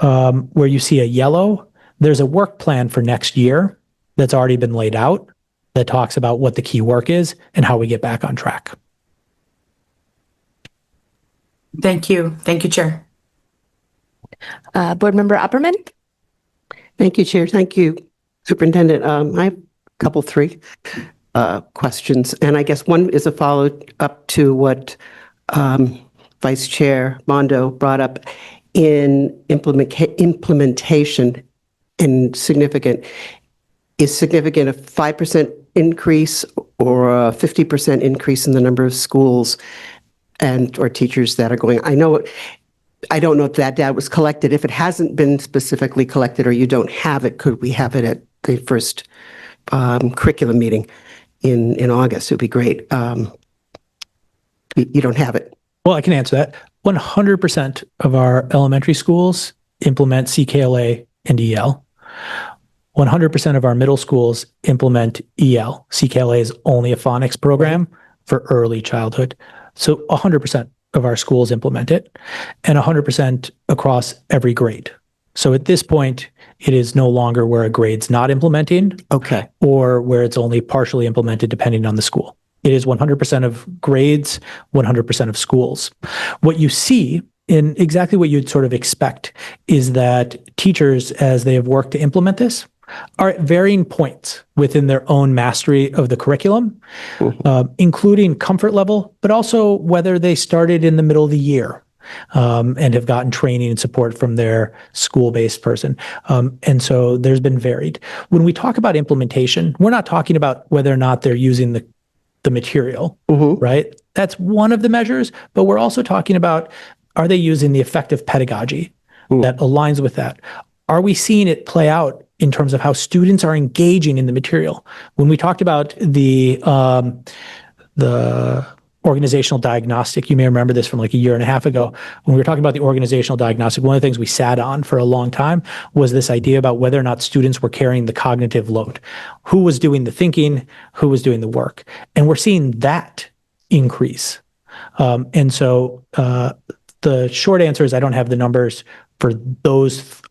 where you see a yellow, there's a work plan for next year that's already been laid out that talks about what the key work is and how we get back on track. Thank you. Thank you, Chair. Board Member Opperman? Thank you, Chair. Thank you, Superintendent. I have a couple, 3 questions. And I guess one is a follow-up to what Vice Chair Mondo brought up in implementation and significant. Is significant a 5% increase or a 50% increase in the number of schools or teachers that are going? I don't know if that data was collected. If it hasn't been specifically collected or you don't have it, could we have it at the first curriculum meeting in August? It would be great. You don't have it. Well, I can answer that. 100% of our elementary schools implement CKLA and EL. 100% of our middle schools implement EL. CKLA is only a phonics program for early childhood. So 100%. of our schools implement it, and 100% across every grade. So at this point, it is no longer where a grade's not implementing Okay. or where it's only partially implemented depending on the school. It is 100% of grades, 100% of schools. What you see in exactly what you'd sort of expect is that teachers, as they have worked to implement this, are at varying points within their own mastery of the curriculum, including comfort level, but also whether they started in the middle of the year and have gotten training and support from their school-based person. And so there's been varied. When we talk about implementation, we're not talking about whether or not they're using the material, right? That's one of the measures, but we're also talking about, are they using the effective pedagogy that aligns with that? Are we seeing it play out in terms of how students are engaging in the material? When we talked about the organizational diagnostic, you may remember this from like a year and a half ago, when we were talking about the organizational diagnostic, one of the things we sat on for a long time was this idea about whether or not students were carrying the cognitive load. Who was doing the thinking, who was doing the work? And we're seeing that increase. And so the short answer is I don't have the numbers for those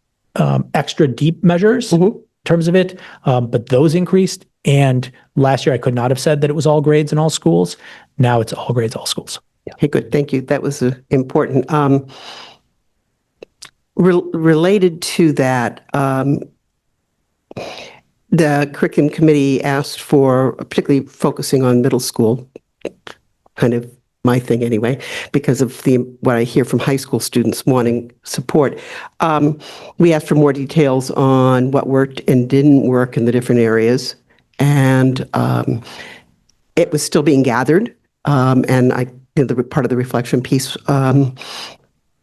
extra deep measures in terms of it, but those increased. And last year I could not have said that it was all grades in all schools. Now it's all grades, all schools. Okay, good. Thank you. That was important. Related to that, the curriculum committee asked for, particularly focusing on middle school, kind of my thing anyway, because of what I hear from high school students wanting support. We asked for more details on what worked and didn't work in the different areas. And it was still being gathered. And the part of the reflection piece,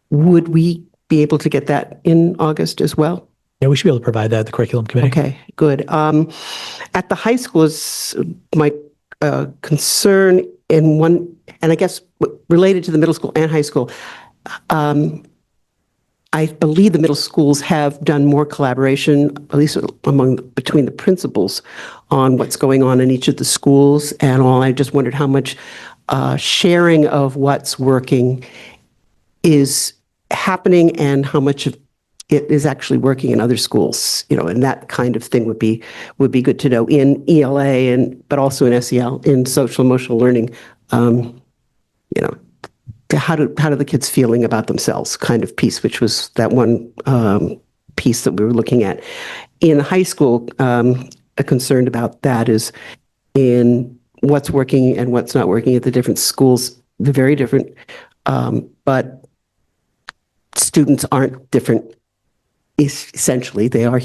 would we be able to get that in August as well? Yeah, we should be able to provide that at the curriculum committee. Okay, good. At the high school is my concern in one, and I guess related to the middle school and high school, I believe the middle schools have done more collaboration, at least between the principals, on what's going on in each of the schools and all. I just wondered how much sharing of what's working is happening and how much of it is actually working in other schools, and that kind of thing would be good to know in ELA but also in SEL, in social emotional learning. How do the kids feeling about themselves kind of piece, which was that one piece that we were looking at. In high school, a concern about that is in what's working and what's not working at the different schools. They're very different, but students aren't different. Essentially, they are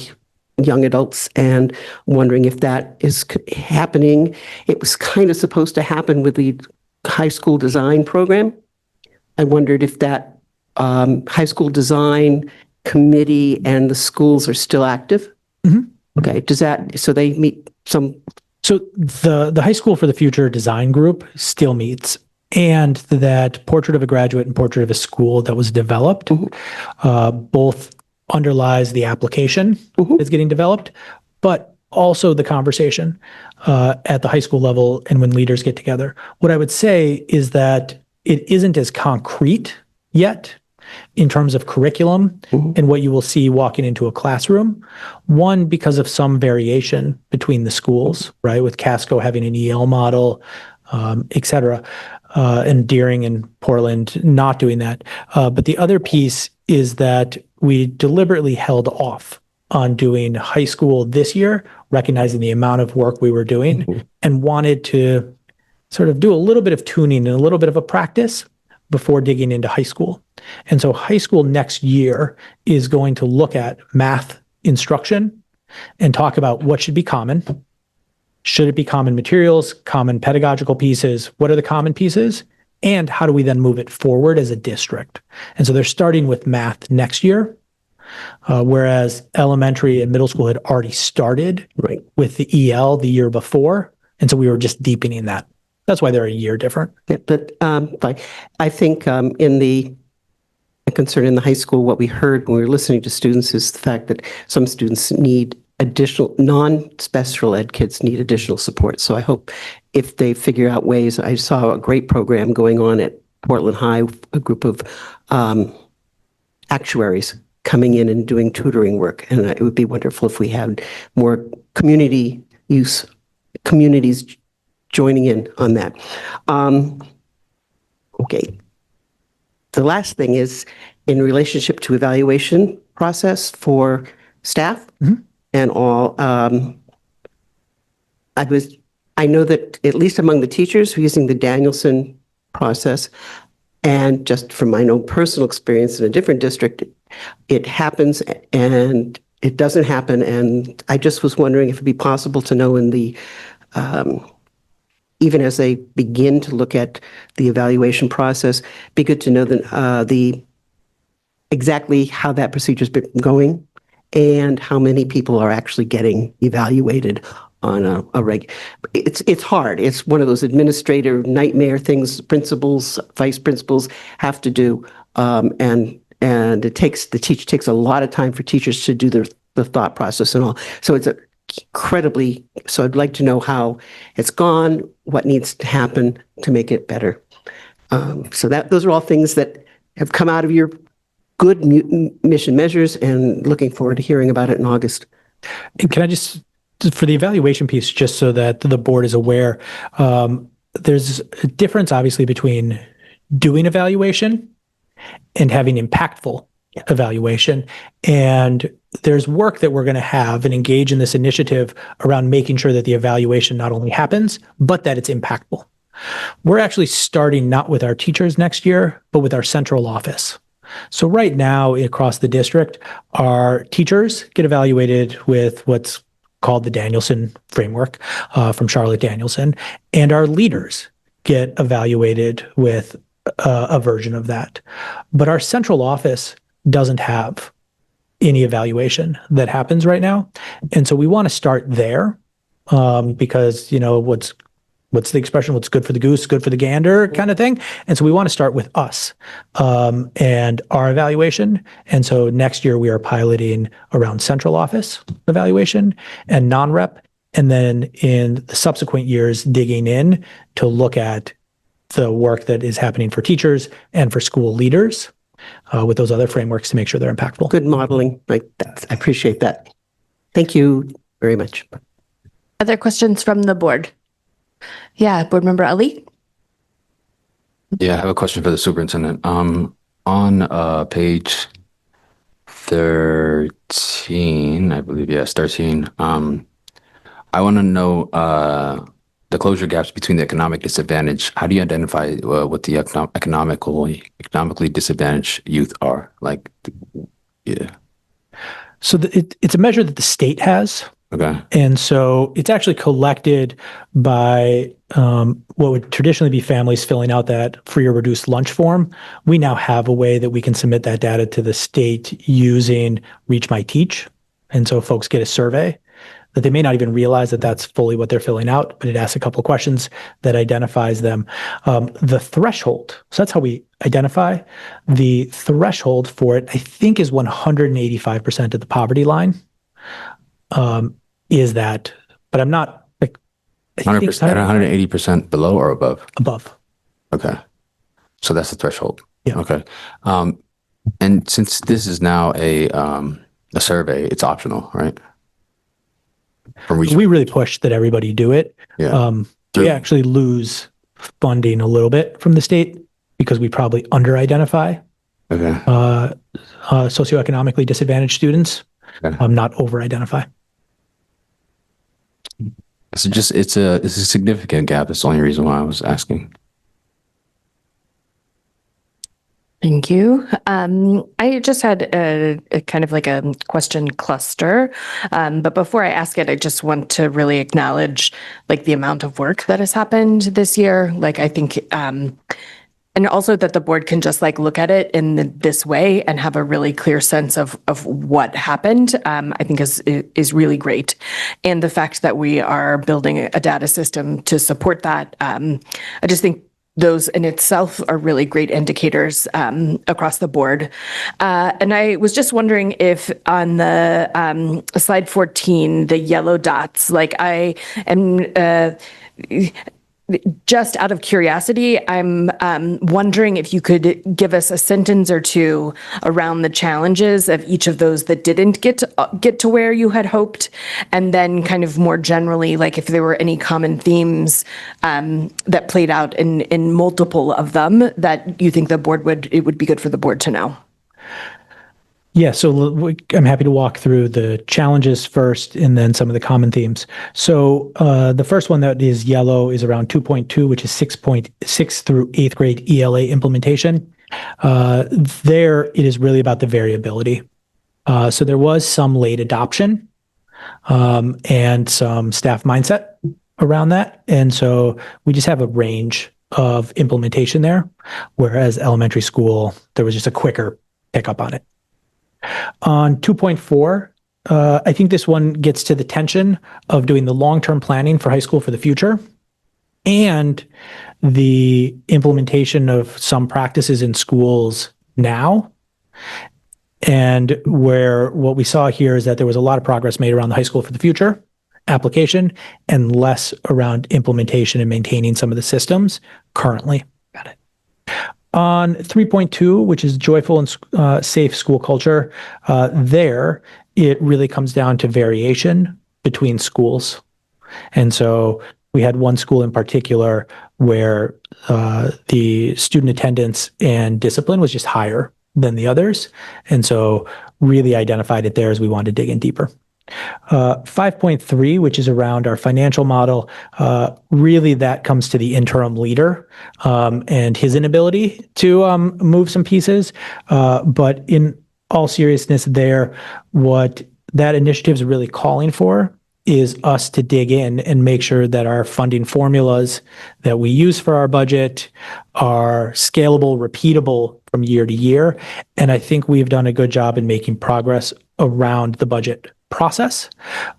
young adults, and wondering if that is happening. It was kind of supposed to happen with the high school design program. I wondered if that high school design committee and the schools are still active. Okay, so they meet some. So the High School for the Future design group still meets, and that Portrait of a Graduate and Portrait of a School that was developed both underlies the application that's getting developed, but also the conversation at the high school level and when leaders get together. What I would say is that it isn't as concrete yet in terms of curriculum and what you will see walking into a classroom. One, because of some variation between the schools, right? With Casco having an EL model, et cetera, and Deering and Portland not doing that. But the other piece is that we deliberately held off on doing high school this year, recognizing the amount of work we were doing, and wanted to sort of do a little bit of tuning and a little bit of a practice before digging into high school. And so high school next year is going to look at math instruction and talk about what should be common. Should it be common materials, common pedagogical pieces? What are the common pieces? And how do we then move it forward as a district? And so they're starting with math next year, whereas elementary and middle school had already started with the EL the year before. And so we were just deepening that. That's why they're a year different. Yeah, but I think in the concern in the high school, what we heard when we were listening to students is the fact that some students need additional, non-special ed kids need additional support. So I hope if they figure out ways, I saw a great program going on at Portland High, a group of actuaries coming in and doing tutoring work. And it would be wonderful if we had more communities joining in on that. Okay. The last thing is in relationship to evaluation process for staff and all. I know that at least among the teachers who are using the Danielson process, and just from my own personal experience in a different district, it happens and it doesn't happen. And I just was wondering if it'd be possible to know in the, even as they begin to look at the evaluation process, be good to know exactly how that procedure's been going and how many people are actually getting evaluated on a reg. It's hard. It's one of those administrative nightmare things principals, vice principals have to do. And it takes a lot of time for teachers to do the thought process and all. So it's so I'd like to know how it's gone, what needs to happen to make it better. So those are all things that have come out of your good mission measures, and looking forward to hearing about it in August. And can I just, for the evaluation piece, just so that the board is aware, there's a difference obviously between doing evaluation and having impactful evaluation. And there's work that we're going to have and engage in this initiative around making sure that the evaluation not only happens, but that it's impactful. We're actually starting not with our teachers next year, but with our central office. So right now across the district, our teachers get evaluated with what's called the Danielson framework from Charlotte Danielson, and our leaders get evaluated with a version of that. But our central office doesn't have any evaluation that happens right now. And so we want to start there because, what's the expression? What's good for the goose, good for the gander kind of thing. And so we want to start with us and our evaluation. And so next year we are piloting around central office evaluation and non-rep. And then in the subsequent years, digging in to look at the work that is happening for teachers and for school leaders with those other frameworks to make sure they're impactful. Good modeling. I appreciate that. Thank you very much. Other questions from the board? Yeah, Board Member Ali? Yeah, I have a question for the superintendent. On page 13, I believe, yes, 13. I want to know the closure gaps between the economic disadvantage. How do you identify what the economically disadvantaged youth are? So it's a measure that the state has. Okay. And so it's actually collected by what would traditionally be families filling out that free or reduced lunch form. We now have a way that we can submit that data to the state using Reach My Teach. And so folks get a survey that they may not even realize that that's fully what they're filling out, but it asks a couple of questions that identifies them. The threshold, so that's how we identify. The threshold for it, I think, is 185% of the poverty line. Is that, but I'm not like 180% below or above? Above. Okay. So that's the threshold. Yeah. Okay. And since this is now a survey, it's optional, right? We really push that everybody do it. Yeah. We actually lose funding a little bit from the state because we probably under-identify socioeconomically disadvantaged students, not over-identify. So it's a significant gap. That's the only reason why I was asking. Thank you. I just had a kind of like a question cluster, but before I ask it, I just want to really acknowledge like the amount of work that has happened this year. Like I think, and also that the board can just like look at it in this way and have a really clear sense of what happened, I think is really great. And the fact that we are building a data system to support that, I just think those in itself are really great indicators across the board. And I was just wondering if on the slide 14, the yellow dots, like I am just out of curiosity, I'm wondering if you could give us a sentence or two around the challenges of each of those that didn't get to where you had hoped, and then kind of more generally, like if there were any common themes that played out in multiple of them that you think it would be good for the board to know. Yeah, so I'm happy to walk through the challenges first and then some of the common themes. So the first one that is yellow is around 2.2, which is 6.6 through 8th grade ELA implementation. There, it is really about the variability. So there was some late adoption and some staff mindset around that. And so we just have a range of implementation there, whereas elementary school, there was just a quicker pickup on it. On 2.4, I think this one gets to the tension of doing the long-term planning for high school for the future and the implementation of some practices in schools now. And where what we saw here is that there was a lot of progress made around the high school for the future application and less around implementation and maintaining some of the systems currently. Got it. On 3.2, which is joyful and safe school culture, there it really comes down to variation between schools. And so we had one school in particular where the student attendance and discipline was just higher than the others. And so really identified it there as we wanted to dig in deeper. 5.3, which is around our financial model, really that comes to the interim leader and his inability to move some pieces. But in all seriousness there, what that initiative is really calling for is us to dig in and make sure that our funding formulas that we use for our budget are scalable, repeatable from year to year. And I think we've done a good job in making progress around the budget process,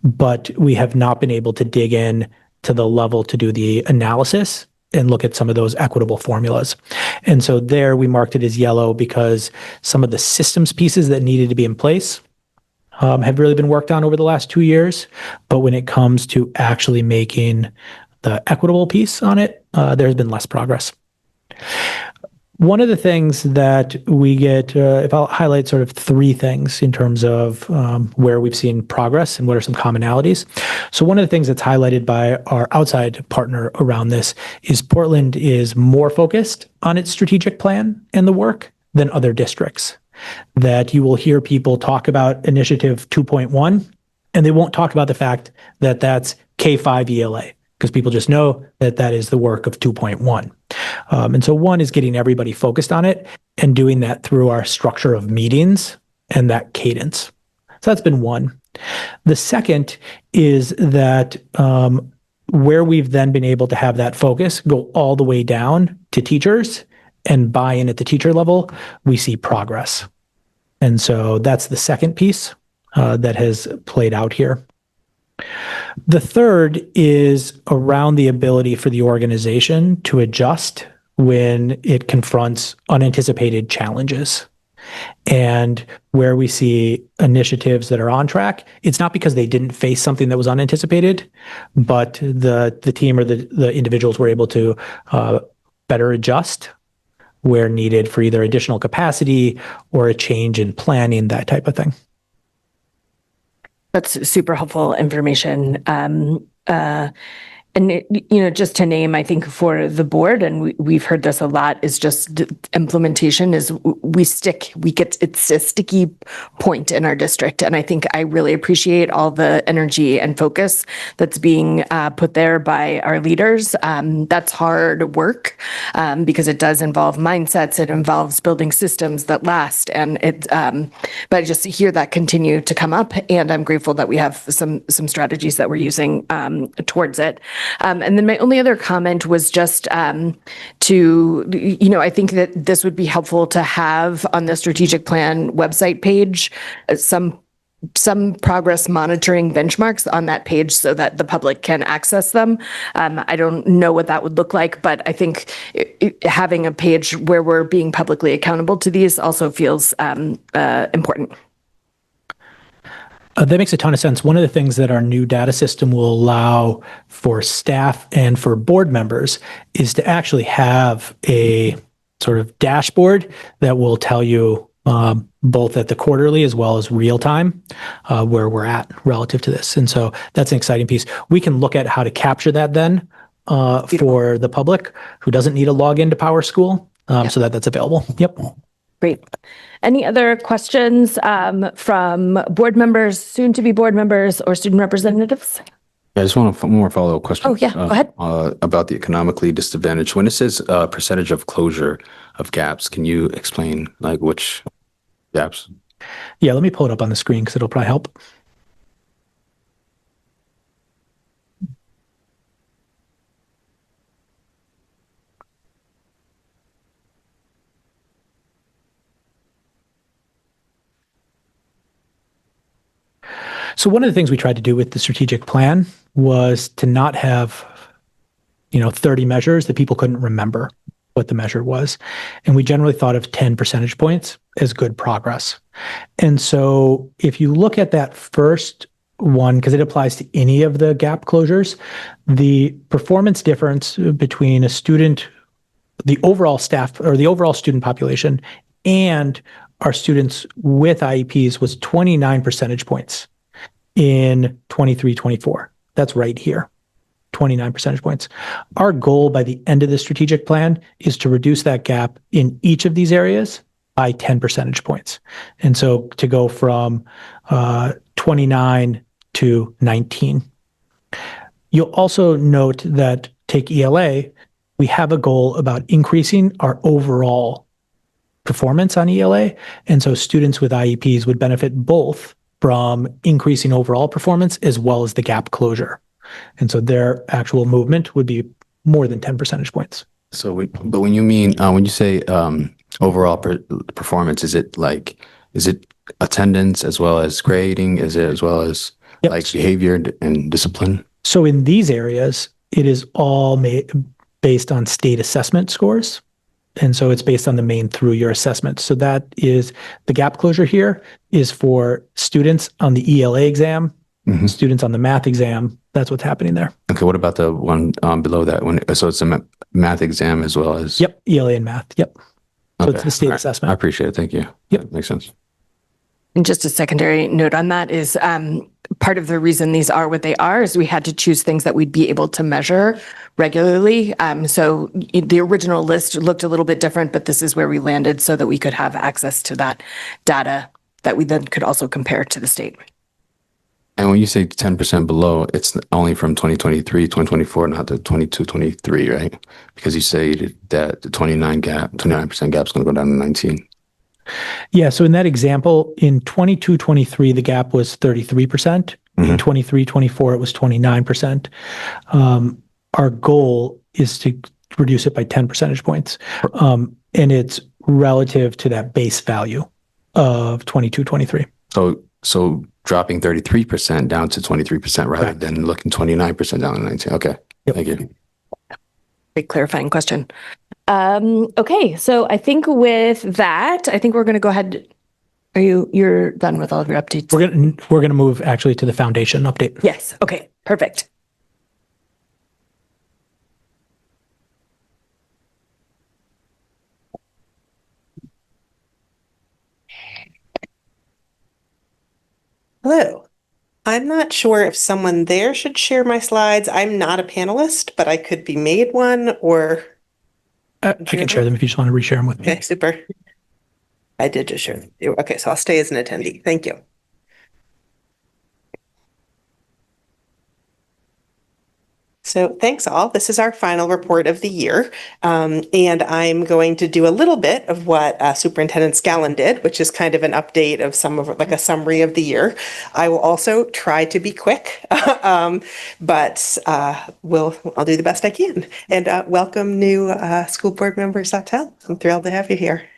but we have not been able to dig in to the level to do the analysis and look at some of those equitable formulas. And so there we marked it as yellow because some of the systems pieces that needed to be in place have really been worked on over the last 2 years. But when it comes to actually making the equitable piece on it, there's been less progress. One of the things that we get, if I'll highlight sort of 3 things in terms of where we've seen progress and what are some commonalities. So one of the things that's highlighted by our outside partner around this is Portland is more focused on its strategic plan and the work than other districts. That you will hear people talk about Initiative 2.1, and they won't talk about the fact that that's K-5 ELA, because people just know that that is the work of 2.1. And so one is getting everybody focused on it and doing that through our structure of meetings and that cadence. So that's been one. The second is that where we've then been able to have that focus go all the way down to teachers and buy-in at the teacher level, we see progress. And so that's the second piece that has played out here. The third is around the ability for the organization to adjust when it confronts unanticipated challenges. And where we see initiatives that are on track, it's not because they didn't face something that was unanticipated, but the team or the individuals were able to better adjust where needed for either additional capacity or a change in planning, that type of thing. That's super helpful information. And, just to name, I think for the board, and we've heard this a lot, is just implementation is it's a sticky point in our district. And I think I really appreciate all the energy and focus that's being put there by our leaders. That's hard work because it does involve mindsets. It involves building systems that last. And but I just hear that continue to come up. And I'm grateful that we have some strategies that we're using towards it. And then my only other comment was just I think that this would be helpful to have on the strategic plan website page, some progress monitoring benchmarks on that page so that the public can access them. I don't know what that would look like, but I think having a page where we're being publicly accountable to these also feels important. That makes a ton of sense. One of the things that our new data system will allow for staff and for board members is to actually have a sort of dashboard that will tell you both at the quarterly as well as real time where we're at relative to this. And so that's an exciting piece. We can look at how to capture that then for the public who doesn't need a login to PowerSchool so that that's available. Yep. Great. Any other questions from board members, soon to be board members, or student representatives? I just want one more follow-up question. Oh, yeah, go ahead. About the economically disadvantaged. When it says percentage of closure of gaps, can you explain like which gaps? Yeah, let me pull it up on the screen because it'll probably help. So one of the things we tried to do with the strategic plan was to not have, 30 measures that people couldn't remember what the measure was. And we generally thought of 10 percentage points as good progress. And so if you look at that first one, because it applies to any of the gap closures, the performance difference between a student, the overall staff or the overall student population and our students with IEPs was 29 percentage points in 23-24. That's right here, 29 percentage points. Our goal by the end of the strategic plan is to reduce that gap in each of these areas by 10 percentage points. And so to go from 29 to 19. You'll also note that take ELA, we have a goal about increasing our overall performance on ELA. And so students with IEPs would benefit both from increasing overall performance as well as the gap closure. And so their actual movement would be more than 10 percentage points. So, but when you say overall performance, is it attendance as well as grading? Is it as well as like behavior and discipline? So in these areas, it is all based on state assessment scores. And so it's based on the Maine through your assessment. So that is the gap closure here is for students on the ELA exam, students on the math exam. That's what's happening there. Okay. What about the one below that one? So it's a math exam as well as. Yep. ELA and math. Yep. So it's the state assessment. I appreciate it. Thank you. Yep. That makes sense. And just a secondary note on that is part of the reason these are what they are is we had to choose things that we'd be able to measure regularly. So the original list looked a little bit different, but this is where we landed so that we could have access to that data that we then could also compare to the state. And when you say 10% below, it's only from 2023, 2024, not the 22, 23, right? Because you say that the 29% gap is going to go down to 19. Yeah. So in that example, in 22-23, the gap was 33%. In 23-24, it was 29%. Our goal is to reduce it by 10 percentage points. And it's relative to that base value of 22-23. So dropping 33% down to 23% rather than looking 29% down to 19. Okay. Yep. Thank you. Great clarifying question. Okay, so I think with that, I think we're going to go ahead. You're done with all of your updates? We're gonna move actually to the foundation update. Yes. Okay, perfect. Hello. I'm not sure if someone there should share my slides. I'm not a panelist, but I could be made one or. I can share them if you just want to reshare them with me. Okay, super. I did just share them. Okay, so I'll stay as an attendee. Thank you. So thanks all. This is our final report of the year. And I'm going to do a little bit of what Superintendent Scallon did, which is kind of an update of some of like a summary of the year. I will also try to be quick, but I'll do the best I can. And welcome new school board member Satel. I'm thrilled to have you here.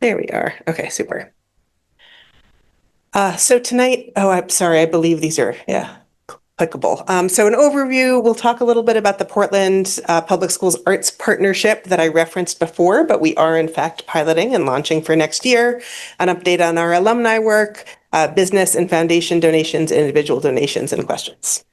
There we are. Okay, super. So tonight, oh, I'm sorry, I believe these are, applicable. So an overview, we'll talk a little bit about the Portland Public Schools Arts Partnership that I referenced before, but we are in fact piloting and launching for next year. An update on our alumni work, business and foundation donations, individual donations, and questions.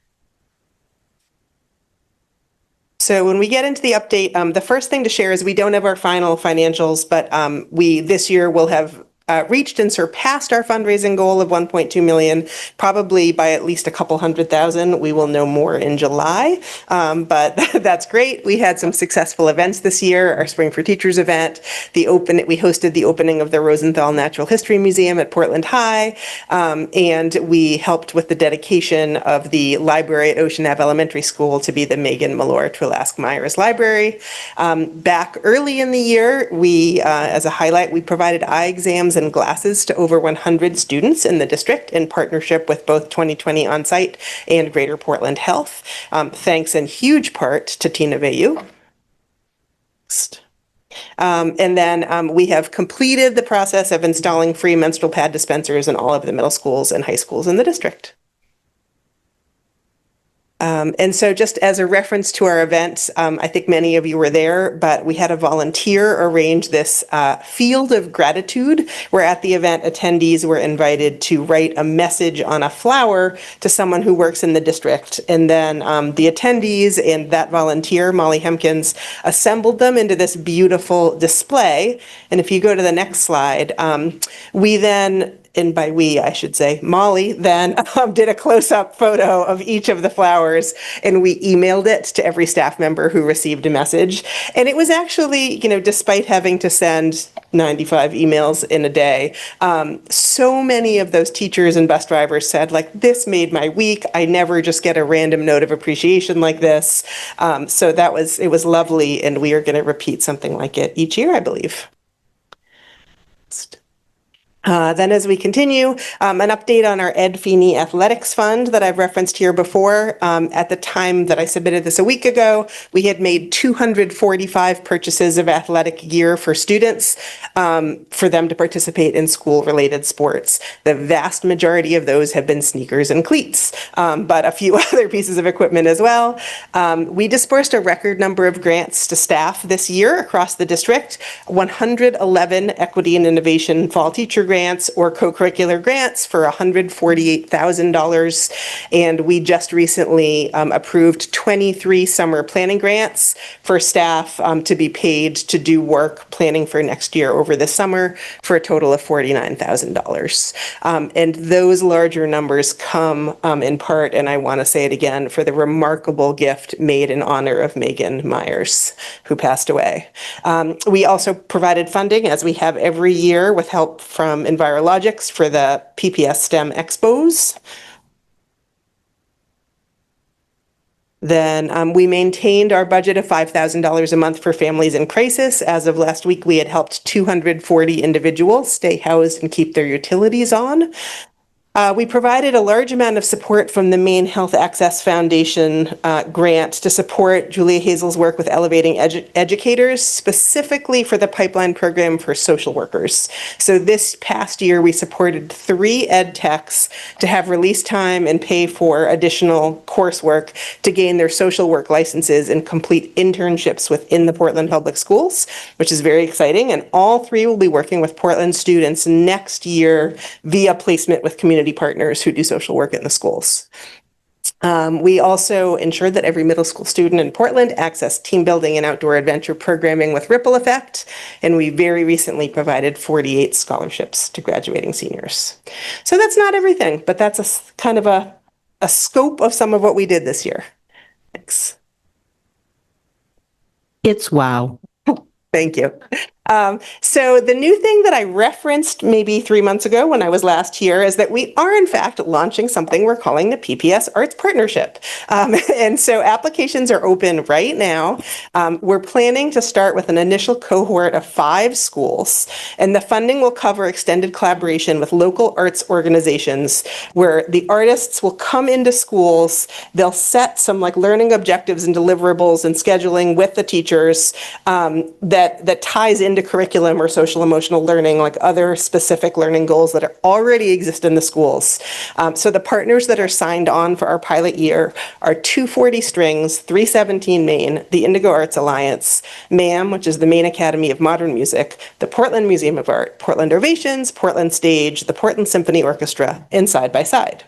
So when we get into the update, the first thing to share is we don't have our final financials, but we this year will have reached and surpassed our fundraising goal of 1.2 million, probably by at least a couple 100,000. We will know more in July, but that's great. We had some successful events this year. Our Spring for Teachers event, we hosted the opening of the Rosenthal Natural History Museum at Portland High, and we helped with the dedication of the library at Ocean Ave Elementary School to be the Megan Malloy Trulask Myers Library. Back early in the year, we, as a highlight, we provided eye exams and glasses to over 100 students in the district in partnership with both 2020 On-Site and Greater Portland Health. Thanks in huge part to Tina Vayu. And then we have completed the process of installing free menstrual pad dispensers in all of the middle schools and high schools in the district. And so just as a reference to our event, I think many of you were there, but we had a volunteer arrange this field of gratitude, where at the event attendees were invited to write a message on a flower to someone who works in the district. And then the attendees and that volunteer, Molly Hempkins, assembled them into this beautiful display. And if you go to the next slide, we then, and by we, I should say, Molly then did a close-up photo of each of the flowers, and we emailed it to every staff member who received a message. And it was actually, despite having to send 95 emails in a day, so many of those teachers and bus drivers said, like, this made my week. I never just get a random note of appreciation like this. So it was lovely, and we are going to repeat something like it each year, I believe. Then as we continue, an update on our Ed Feeney Athletics Fund that I've referenced here before. At the time that I submitted this a week ago, we had made 245 purchases of athletic gear for students for them to participate in school-related sports. The vast majority of those have been sneakers and cleats, but a few other pieces of equipment as well. We dispersed a record number of grants to staff this year across the district, 111 Equity and Innovation Fall Teacher grants or co-curricular grants for $148,000. And we just recently approved 23 summer planning grants for staff to be paid to do work planning for next year over the summer for a total of $49,000. And those larger numbers come in part, and I want to say it again, for the remarkable gift made in honor of Megan Myers, who passed away. We also provided funding, as we have every year, with help from Envirologics for the PPS STEM Expos. Then we maintained our budget of $5,000 a month for families in crisis. As of last week, we had helped 240 individuals stay housed and keep their utilities on. We provided a large amount of support from the Maine Health Access Foundation grant to support Julia Hazel's work with elevating educators, specifically for the pipeline program for social workers. So this past year, we supported 3 ed techs to have release time and pay for additional coursework to gain their social work licenses and complete internships within the Portland Public Schools, which is very exciting. And all 3 will be working with Portland students next year via placement with community partners who do social work in the schools. We also ensured that every middle school student in Portland accessed team building and outdoor adventure programming with Ripple Effect, and we very recently provided 48 scholarships to graduating seniors. So that's not everything, but that's kind of a scope of some of what we did this year. Thanks. It's wow. Thank you. So the new thing that I referenced maybe 3 months ago when I was last here is that we are in fact launching something we're calling the PPS Arts Partnership. And so applications are open right now. We're planning to start with an initial cohort of 5 schools, and the funding will cover extended collaboration with local arts organizations where the artists will come into schools, they'll set some like learning objectives and deliverables and scheduling with the teachers that ties into into curriculum or social emotional learning, like other specific learning goals that already exist in the schools. So the partners that are signed on for our pilot year are 240 Strings, 317 Maine, the Indigo Arts Alliance, MAM, which is the Maine Academy of Modern Music, the Portland Museum of Art, Portland Ovations, Portland Stage, the Portland Symphony Orchestra, and Side by Side.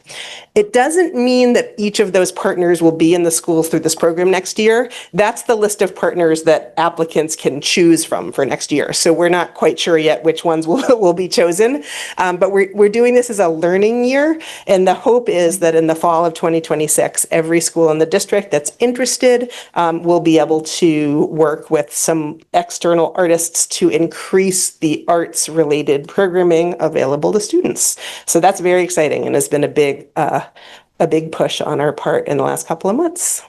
It doesn't mean that each of those partners will be in the schools through this program next year. That's the list of partners that applicants can choose from for next year. So we're not quite sure yet which ones will be chosen. But we're doing this as a learning year. And the hope is that in the fall of 2026, every school in the district that's interested will be able to work with some external artists to increase the arts-related programming available to students. So that's very exciting and has been a big push on our part in the last couple of months.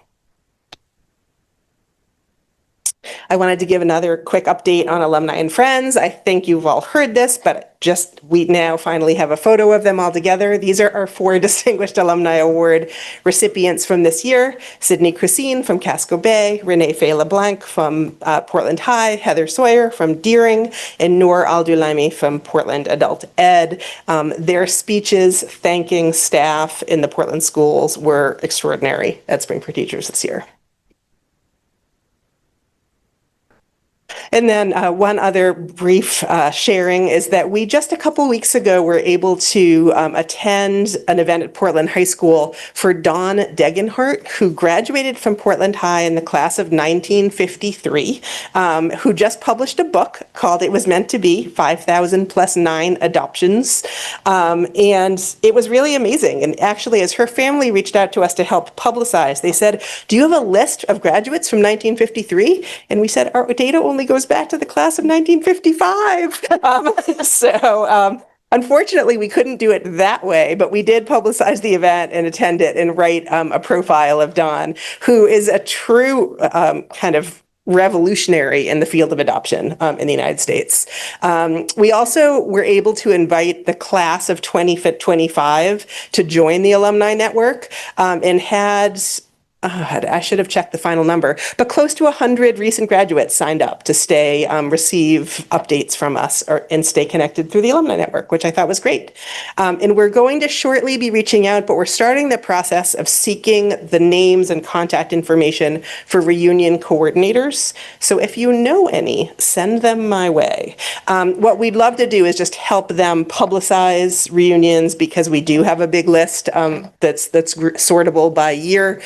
I wanted to give another quick update on alumni and friends. I think you've all heard this, but we now finally have a photo of them all together. These are our 4 Distinguished Alumni Award recipients from this year: Sydney Christine from Casco Bay, Renee Faye LeBlanc from Portland High, Heather Sawyer from Deering, and Noor Al-Dulaimi from Portland Adult Ed. Their speeches thanking staff in the Portland schools were extraordinary at Spring for Teachers this year. And then one other brief sharing is that we just a couple weeks ago were able to attend an event at Portland High School for Dawn Degenhart, who graduated from Portland High in the class of 1953, who just published a book called It Was Meant to Be, 5,000 plus 9 Adoptions. And it was really amazing. And actually, as her family reached out to us to help publicize, they said, "Do you have a list of graduates from 1953? And we said, "Our data only goes back to the class of 1955. Unfortunately, we couldn't do it that way, but we did publicize the event and attend it and write a profile of Dawn, who is a true kind of revolutionary in the field of adoption in the United States. We also were able to invite the class of 2025 to join the alumni network and had I should have checked the final number, but close to 100 recent graduates signed up to stay, receive updates from us and stay connected through the alumni network, which I thought was great. And we're going to shortly be reaching out, but we're starting the process of seeking the names and contact information for reunion coordinators. So if you know any, send them my way. What we'd love to do is just help them publicize reunions, because we do have a big list that's sortable by year.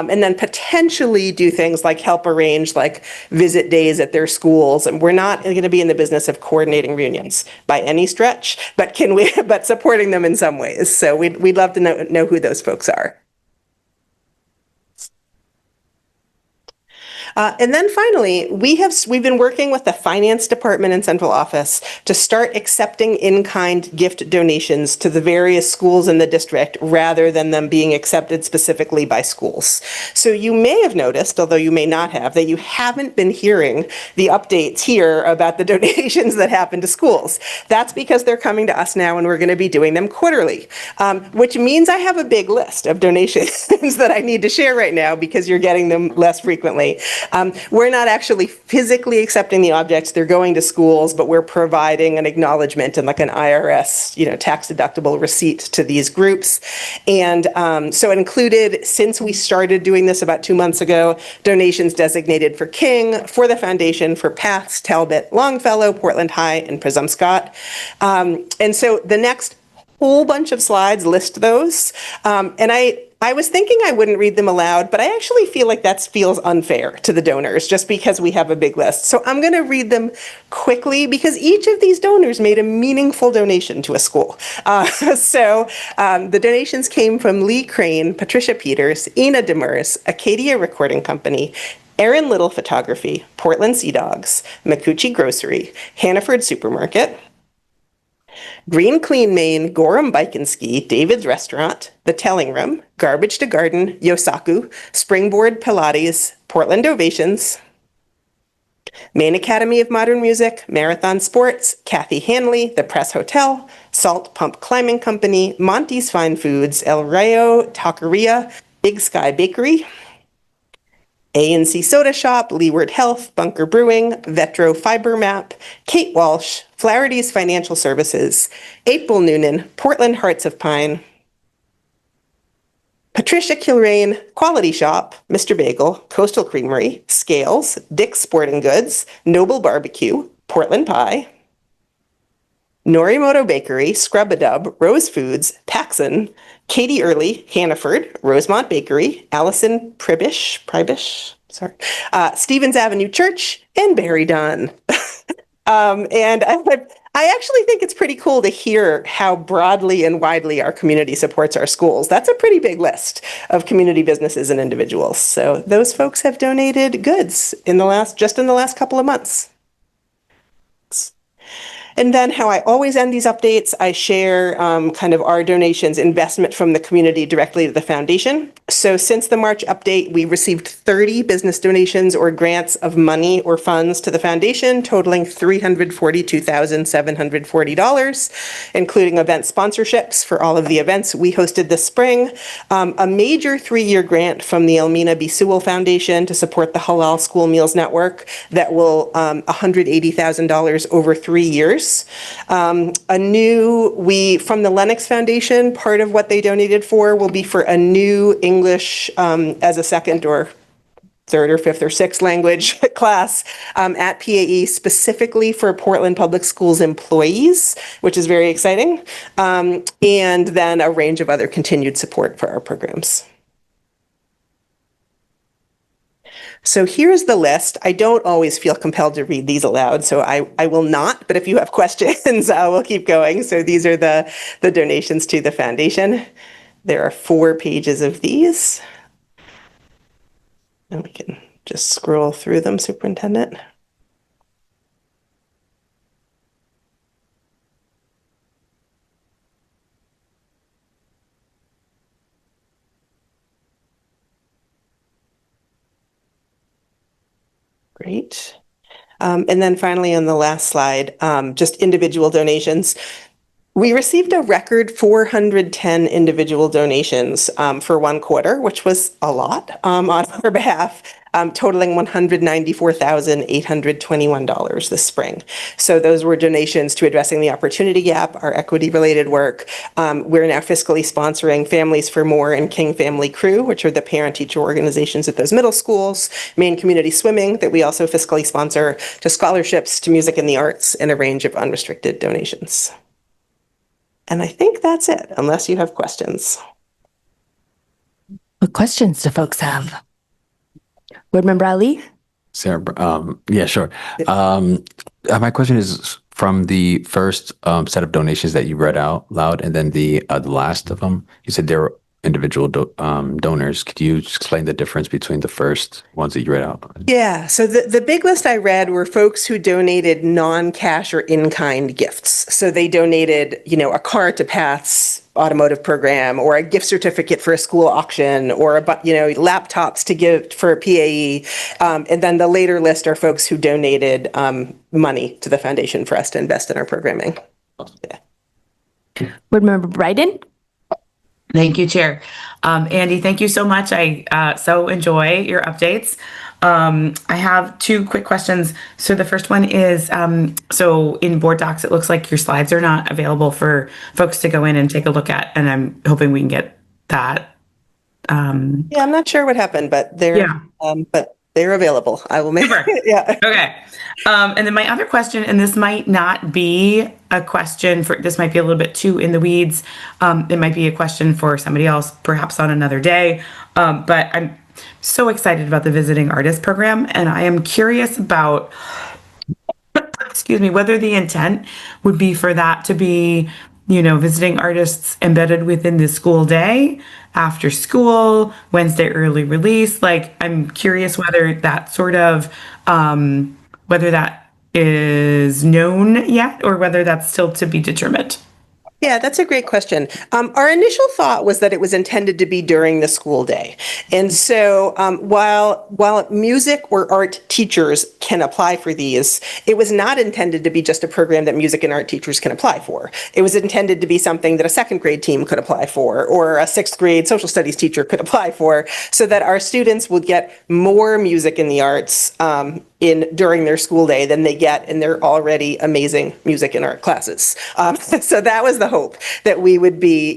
And then potentially do things like help arrange like visit days at their schools. And we're not going to be in the business of coordinating reunions by any stretch, but but supporting them in some ways. So we'd love to know who those folks are. And then finally, we've been working with the finance department and central office to start accepting in-kind gift donations to the various schools in the district rather than them being accepted specifically by schools. So you may have noticed, although you may not have, that you haven't been hearing the updates here about the donations that happen to schools. That's because they're coming to us now and we're going to be doing them quarterly, which means I have a big list of donations that I need to share right now because you're getting them less frequently. We're not actually physically accepting the objects. They're going to schools, but we're providing an acknowledgement and like an IRS, tax deductible receipt to these groups. And so it included, since we started doing this about 2 months ago, donations designated for King, for the foundation, for Paths, Talbot, Longfellow, Portland High, and Presumpscot. And so the next whole bunch of slides list those. And I was thinking I wouldn't read them aloud, but I actually feel like that feels unfair to the donors just because we have a big list. So I'm going to read them quickly because each of these donors made a meaningful donation to a school. The donations came from Lee Crane, Patricia Peters, Ina Demers, Acadia Recording Company, Erin Little Photography, Portland Sea Dogs, Makuchi Grocery, Hannaford Supermarket, Green Clean Maine, Gorham Bike and Ski, David's Restaurant, The Telling Room, Garbage to Garden, Yosaku, Springboard Pilates, Portland Ovations, Maine Academy of Modern Music, Marathon Sports, Kathy Hanley, The Press Hotel, Salt Pump Climbing Company, Monty's Fine Foods, El Rayo Taqueria, Big Sky Bakery, A&C Soda Shop, Leeward Health, Bunker Brewing, Vetro Fiber Map, Kate Walsh, Flaherty's Financial Services, April Noonan, Portland Hearts of Pine, Patricia Kilrain, Quality Shop, Mr. Bagel, Coastal Creamery, Scales, Dick's Sporting Goods, Noble Barbecue, Portland Pie, Norimoto Bakery, Scrub-A-Dub, Rose Foods, Paxson, Katie Early, Hannaford, Rosemont Bakery, Allison Pribish, Stevens Avenue Church, and Barry Dunn. And I actually think it's pretty cool to hear how broadly and widely our community supports our schools. That's a pretty big list of community businesses and individuals. So those folks have donated goods just in the last couple of months. And then how I always end these updates, I share kind of our donations, investment from the community directly to the foundation. So since the March update, we received 30 business donations or grants of money or funds to the foundation, totaling $342,740, including event sponsorships for all of the events we hosted this spring, a major 3-year grant from the Elmina B. Sewell Foundation to support the Halal School Meals Network that will $180,000 over 3 years. From the Lennox Foundation, part of what they donated for will be for a new English as a second or third or fifth or sixth language class at PAE, specifically for Portland Public Schools employees, which is very exciting, and then a range of other continued support for our programs. So here's the list. I don't always feel compelled to read these aloud, so I will not, but if you have questions, we'll keep going. So these are the donations to the foundation. There are 4 pages of these. And we can just scroll through them, Superintendent. Great. And then finally, on the last slide, just individual donations. We received a record 410 individual donations for 1 quarter, which was a lot on our behalf, totaling $194,821 this spring. So those were donations to addressing the opportunity gap, our equity-related work. We're now fiscally sponsoring Families for More and King Family Crew, which are the parent-teacher organizations at those middle schools, Maine Community Swimming that we also fiscally sponsor, to scholarships to music and the arts, and a range of unrestricted donations. And I think that's it, unless you have questions. What questions do folks have? Board Member Ali? Sarah, yeah, sure. My question is from the first set of donations that you read out loud, and then the last of them, you said there were individual donors. Could you explain the difference between the first ones that you read out? Yeah, so the big list I read were folks who donated non-cash or in-kind gifts. So they donated, a car to Path's automotive program, or a gift certificate for a school auction, or laptops to give for a PAE. And then the later list are folks who donated money to the foundation for us to invest in our programming. Yeah. Board Member Bryden? Thank you, Chair. Andy, thank you so much. I so enjoy your updates. I have 2 quick questions. So the first one is, so in board docs, it looks like your slides are not available for folks to go in and take a look at, and I'm hoping we can get that. Yeah, I'm not sure what happened, but they're available. I will make Super. Yeah. Okay. And then my other question, and this might not be a question this might be a little bit too in the weeds. It might be a question for somebody else, perhaps on another day. But I'm so excited about the Visiting Artist Program, and I am curious about, whether the intent would be for that to be, visiting artists embedded within the school day, after school, Wednesday early release. Like, I'm curious whether that sort of, whether that is known yet, or whether that's still to be determined. Yeah, that's a great question. Our initial thought was that it was intended to be during the school day. And so while music or art teachers can apply for these, it was not intended to be just a program that music and art teachers can apply for. It was intended to be something that a second grade team could apply for, or a sixth grade social studies teacher could apply for, so that our students would get more music in the arts during their school day than they get in their already amazing music and art classes. So that was the hope, that we would be,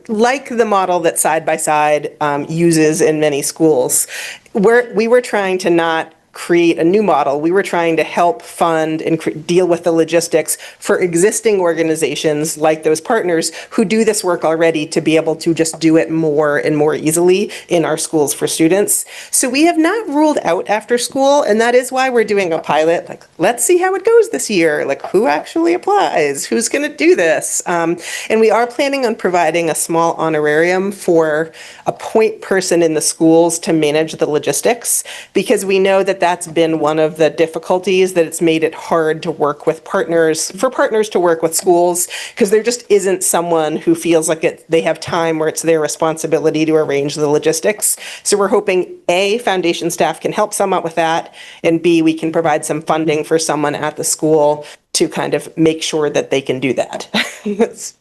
like the model that Side by Side uses in many schools. We were trying to not create a new model. We were trying to help fund and deal with the logistics for existing organizations like those partners who do this work already, to be able to just do it more and more easily in our schools for students. So we have not ruled out after school, and that is why we're doing a pilot. Like, let's see how it goes this year. Like, who actually applies? Who's going to do this? And we are planning on providing a small honorarium for a point person in the schools to manage the logistics, because we know that that's been one of the difficulties, that it's made it hard to work with partners, for partners to work with schools, because there just isn't someone who feels like they have time where it's their responsibility to arrange the logistics. So we're hoping, A, foundation staff can help somewhat with that, and B, we can provide some funding for someone at the school to kind of make sure that they can do that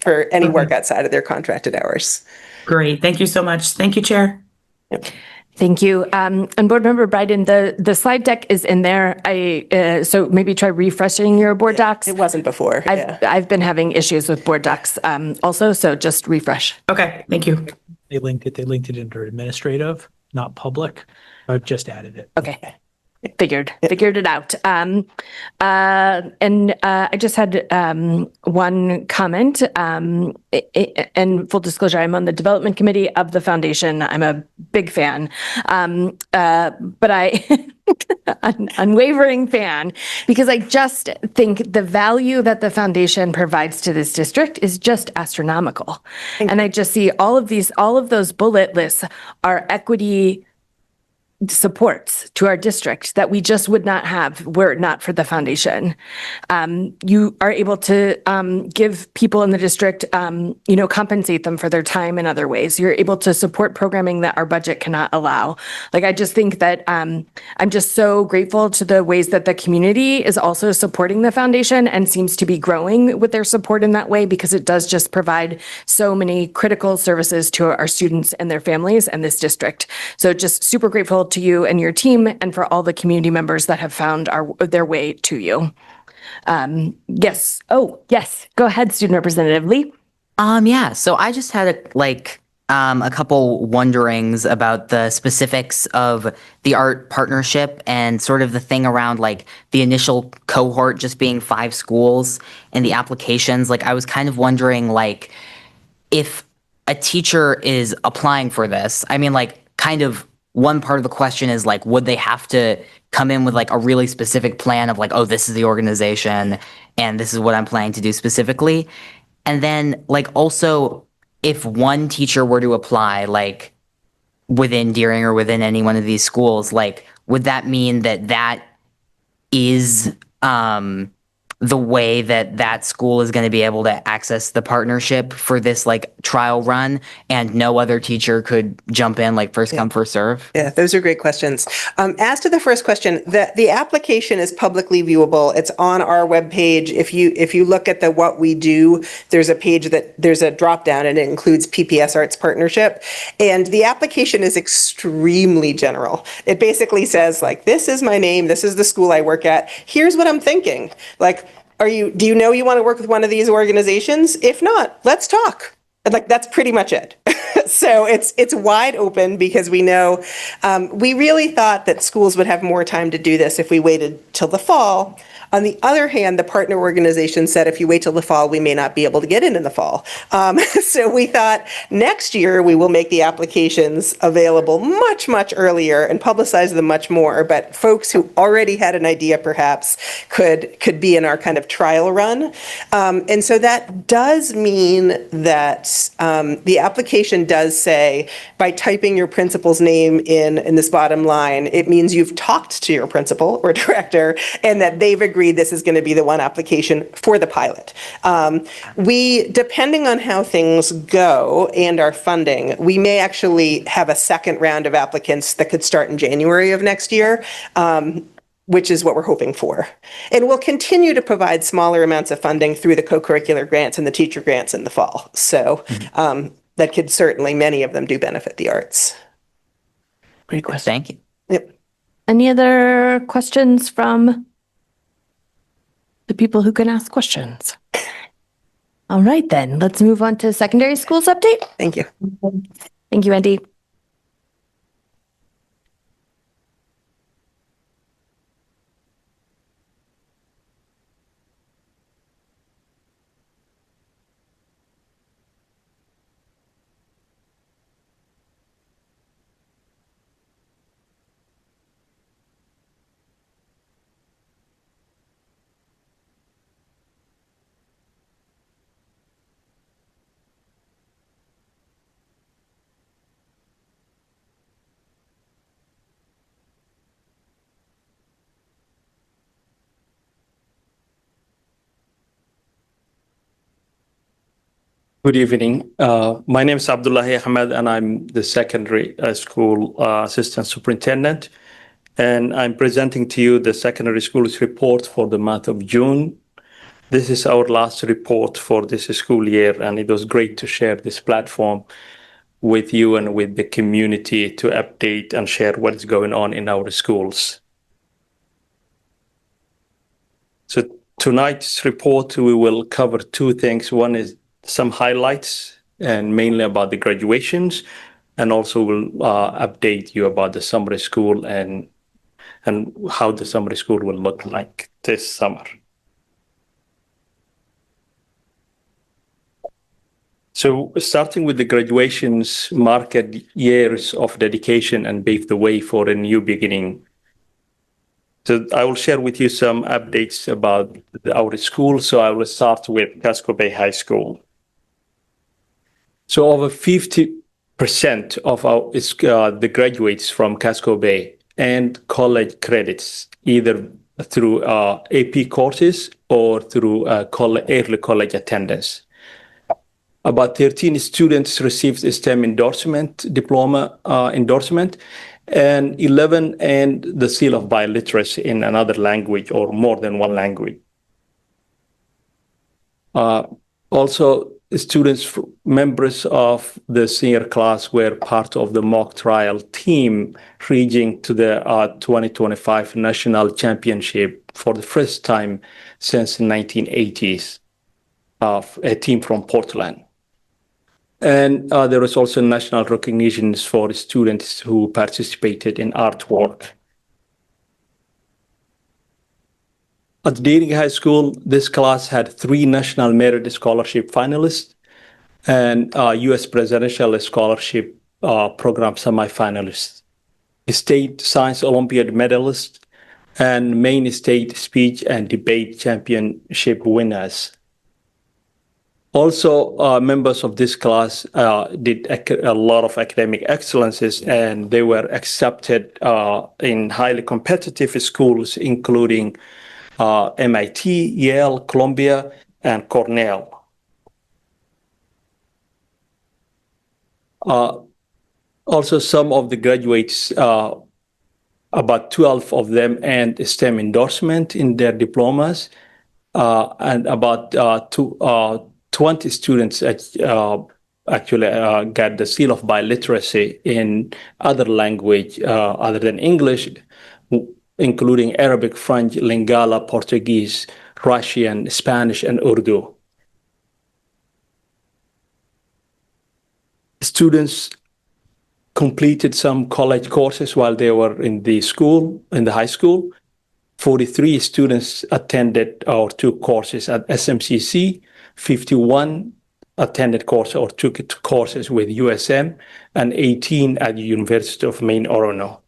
for any work outside of their contracted hours. Great. Thank you so much. Thank you, Chair. Yep. Thank you. And Board Member Bryden, the slide deck is in there. So maybe try refreshing your board docs. It wasn't before. I've been having issues with board docs also, so just refresh. Okay, thank you. They linked it under administrative, not public. I've just added it. Okay. Figured it out. And I just had one comment. And full disclosure, I'm on the development committee of the foundation. I'm a big fan, but an unwavering fan, because I just think the value that the foundation provides to this district is just astronomical. And I just see all of those bullet lists are equity supports to our district that we just would not have were it not for the foundation. You are able to give people in the district, compensate them for their time in other ways. You're able to support programming that our budget cannot allow. Like, I just think that I'm just so grateful to the ways that the community is also supporting the foundation and seems to be growing with their support in that way, because it does just provide so many critical services to our students and their families and this district. So just super grateful to you and your team, and for all the community members that have found their way to you. Yes. Oh, yes. Go ahead, Student Representative Lee. Yeah. So I just had a couple wonderings about the specifics of the art partnership and sort of the thing around like the initial cohort just being 5 schools and the applications. Like, I was kind of wondering, like, if a teacher is applying for this, I mean, like, kind of one part of the question is, like, would they have to come in with like a really specific plan of like, oh, this is the organization and this is what I'm planning to do specifically? And then, like, also, if one teacher were to apply, like, within Deering or within any one of these schools, like, would that mean that is the way that school is going to be able to access the partnership for this like trial run, and no other teacher could jump in, like, first come, first serve? Yeah, those are great questions. As to the first question, the application is publicly viewable. It's on our webpage. If you look at the what we do, there's a page there's a drop down, and it includes PPS Arts Partnership. And the application is extremely general. It basically says, like, this is my name, this is the school I work at, here's what I'm thinking. Like, do you know you want to work with one of these organizations? If not, let's talk. And, like, that's pretty much it. So it's wide open, because we know, we really thought that schools would have more time to do this if we waited till the fall. On the other hand, the partner organization said, if you wait till the fall, we may not be able to get in the fall. So we thought next year we will make the applications available much, much earlier and publicize them much more. But folks who already had an idea perhaps could be in our kind of trial run. And so that does mean that the application does does say, by typing your principal's name in this bottom line, it means you've talked to your principal or director and that they've agreed this is going to be the one application for the pilot. Depending on how things go and our funding, we may actually have a second round of applicants that could start in January of next year. Which is what we're hoping for. And we'll continue to provide smaller amounts of funding through the co-curricular grants and the teacher grants in the fall. So that could certainly, many of them do benefit the arts. Great question. Thank you. Yep. Any other questions from the people who can ask questions? All right, then let's move on to secondary schools update. Thank you. Thank you, Andy. Good evening. My name is Abdullahi Ahmed, and I'm the secondary school assistant superintendent. And I'm presenting to you the secondary schools report for the month of June. This is our last report for this school year, and it was great to share this platform with you and with the community to update and share what is going on in our schools. So tonight's report, we will cover two things. One is some highlights and mainly about the graduations, and also we'll update you about the summer school and how the summer school will look like this summer. So starting with the graduations, marked years of dedication and paved the way for a new beginning. So I will share with you some updates about our school. So I will start with Casco Bay High School. So over 50% of the graduates from Casco Bay and college credits, either through AP courses or through early college attendance. About 13 students received a STEM diploma endorsement, and 11 and the seal of biliteracy in another language or more than one language. Also, students, members of the senior class were part of the mock trial team reaching to the 2025 national championship for the first time since the 1980s, of a team from Portland. And there was also national recognitions for students who participated in artwork. At Deering High School, this class had 3 National Merit Scholarship finalists and U.S. Presidential Scholarship Program semifinalists, State Science Olympiad medalists, and Maine State Speech and Debate Championship winners. Also, members of this class did a lot of academic excellences, and they were accepted in highly competitive schools, including MIT, Yale, Columbia, and Cornell. Also, some of the graduates, about 12 of them earned STEM endorsement in their diplomas, and about 20 students actually got the seal of biliteracy in other language other than English, including Arabic, French, Lingala, Portuguese, Russian, Spanish, and Urdu. Students completed some college courses while they were in the high school. 43 students attended or took courses at SMCC, 51 attended courses or took courses with USM, and 18 at the University of Maine, Orono.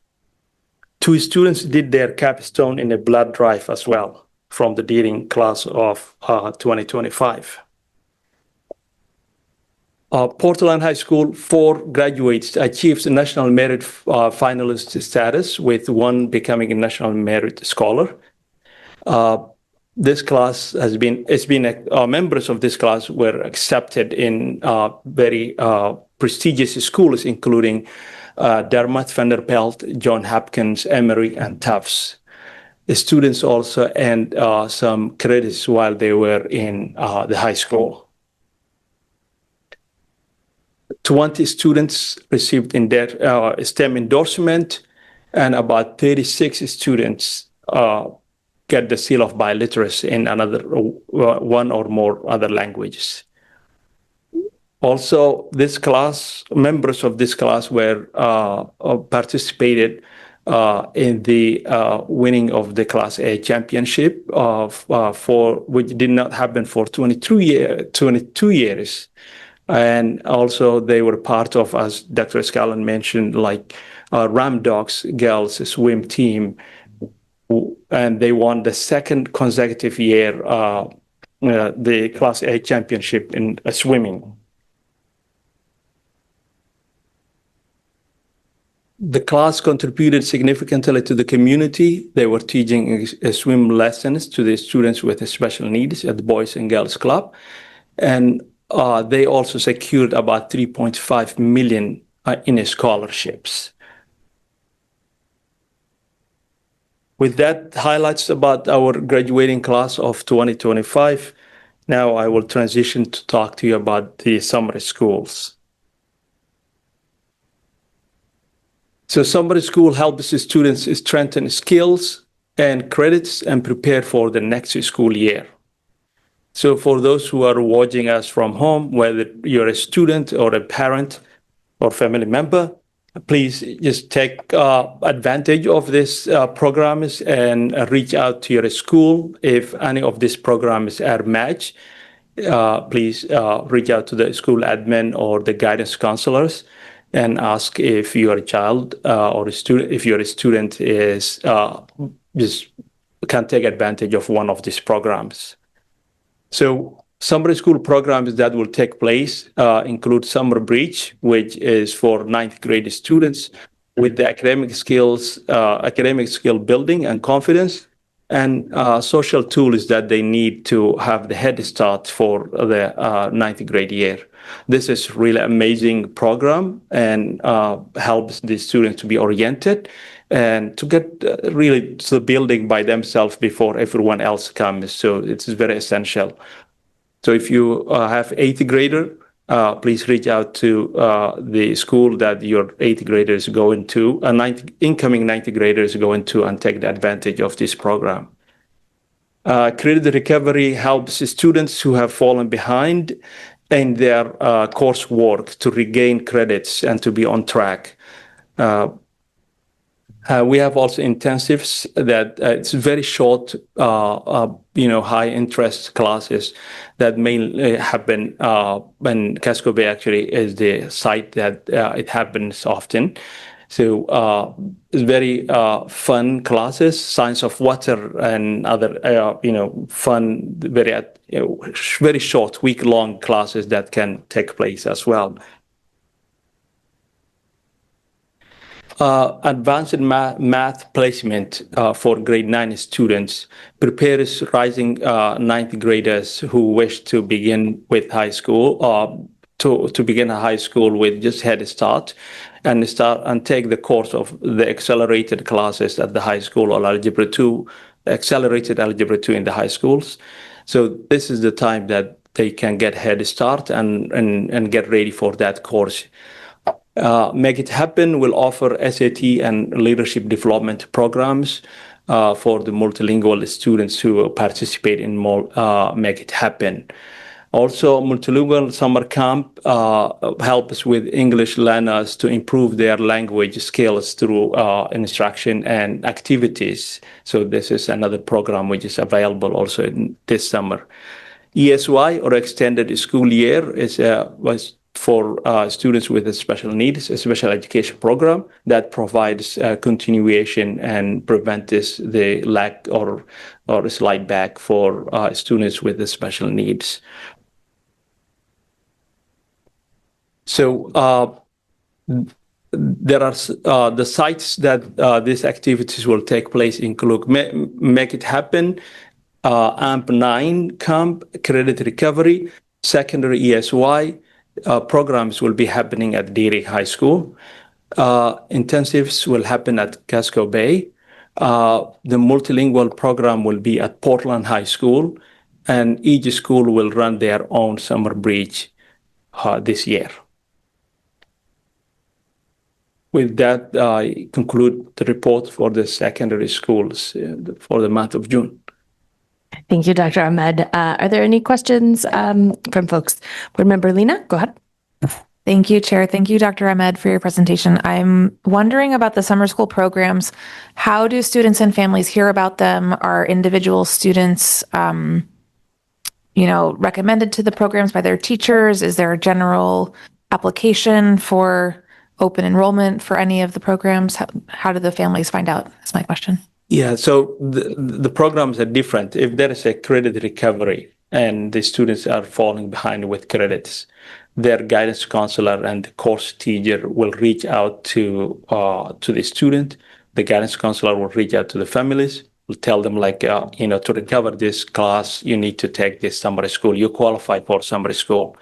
2 students did their capstone in a blood drive as well from the Deering class of 2025. Portland High School, 4 graduates achieved national merit finalist status, with 1 becoming a national merit scholar. This class has been, members of this class were accepted in very prestigious schools, including Dartmouth, Vanderbilt, Johns Hopkins, Emory, and Tufts. The students also earned some credits while they were in the high school. 20 students received in their STEM endorsement, and about 36 students get the seal of biliteracy in another 1 or more other languages. Also, this class, members of this class were participated in the winning of the Class A championship which did not happen for 22 years. And also they were part of, as Dr. Scallon mentioned, like Ram Dogs girls swim team, and they won the 2nd consecutive year the Class A championship in swimming. The class contributed significantly to the community. They were teaching swim lessons to the students with special needs at the Boys and Girls Club. And they also secured about $3.5 million in scholarships. With that, highlights about our graduating class of 2025. Now I will transition to talk to you about the summer schools. So summer school helps the students strengthen skills and credits and prepare for the next school year. So for those who are watching us from home, whether you're a student or a parent or family member, please just take advantage of these programs and reach out to your school. If any of these programs are matched, please reach out to the school admin or the guidance counselors and ask if your child or a student, if your student is just can take advantage of one of these programs. So summer school programs that will take place include Summer Bridge, which is for 9th grade students with the academic skills, academic skill building and confidence, and social tools that they need to have the head start for the 9th grade year. This is really amazing program and helps the students to be oriented and to get really to the building by themselves before everyone else comes. So it's very essential. So if you have 8th grader, please reach out to the school that your 8th grader is going to, incoming 9th grader is going to, and take the advantage of this program. Credit recovery helps students who have fallen behind in their coursework to regain credits and to be on track. We have also intensives that it's very short, high interest classes that may happen when Casco Bay actually is the site that it happens often. So it's very fun classes, science of water and other, fun, very short, week-long classes that can take place as well. Advanced math placement for grade 9 students prepares rising 9th graders who wish to begin with high school, to begin a high school with just head start and take the course of the accelerated classes at the high school or Algebra 2, accelerated Algebra 2 in the high schools. So this is the time that they can get head start and get ready for that course. Make It Happen will offer SAT and leadership development programs for the multilingual students who participate in Make It Happen. Also, multilingual summer camp helps with English learners to improve their language skills through instruction and activities. So this is another program which is available also in this summer. ESY, or Extended School Year, was for students with special needs, a special education program that provides continuation and prevents the lack or slide back for students with the special needs. So there are the sites that these activities will take place include Make It Happen, AMP9 Camp, Credit Recovery, Secondary ESY. Programs will be happening at Deering High School. Intensives will happen at Casco Bay. The multilingual program will be at Portland High School, and each school will run their own summer bridge this year. With that, I conclude the report for the secondary schools for the month of June. Thank you, Dr. Ahmed. Are there any questions from folks? Board Member Lena, go ahead. Thank you, Chair. Thank you, Dr. Ahmed, for your presentation. I'm wondering about the summer school programs. How do students and families hear about them? Are individual students, recommended to the programs by their teachers? Is there a general application for open enrollment for any of the programs? How do the families find out? That's my question. Yeah, so the programs are different. If there is a credit recovery and the students are falling behind with credits, their guidance counselor and the course teacher will reach out to the student. The guidance counselor will reach out to the families, will tell them to recover this class, you need to take this summer school. You qualify for summer school.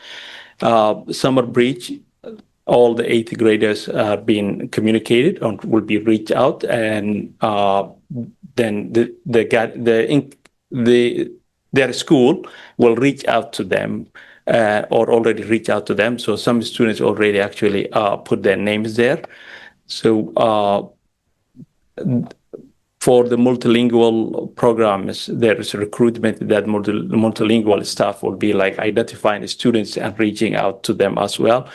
Summer bridge, all the 8th graders are being communicated and will be reached out, and then their school will reach out to them. Or already reach out to them. So some students already actually put their names there. So for the multilingual programs, there is recruitment that multilingual staff will be identifying the students and reaching out to them as well.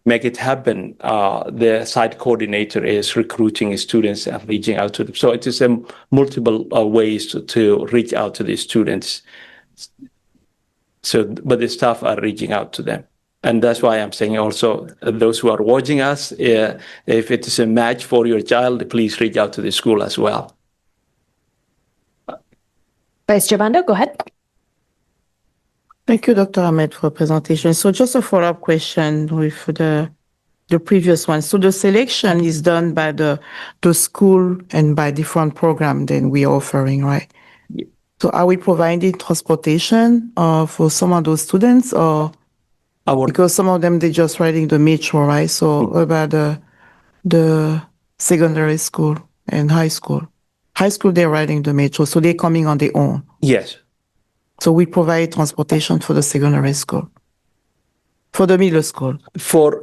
Make It Happen, the site coordinator is recruiting students and reaching out to them. So it is multiple ways to reach out to the students. So, but the staff are reaching out to them. And that's why I'm saying also, those who are watching us, if it is a match for your child, please reach out to the school as well. Vice Chair Bando, go ahead. Thank you, Dr. Ahmed, for presentation. So just a follow-up question with the previous one. So the selection is done by the school and by different programs that we are offering, right? Yeah. So are we providing transportation for some of those students, or because some of them, they're just riding the metro, right? So about the secondary school and high school. High school, they're riding the metro, so they're coming on their own. Yes. So we provide transportation for the secondary school, for the middle school. For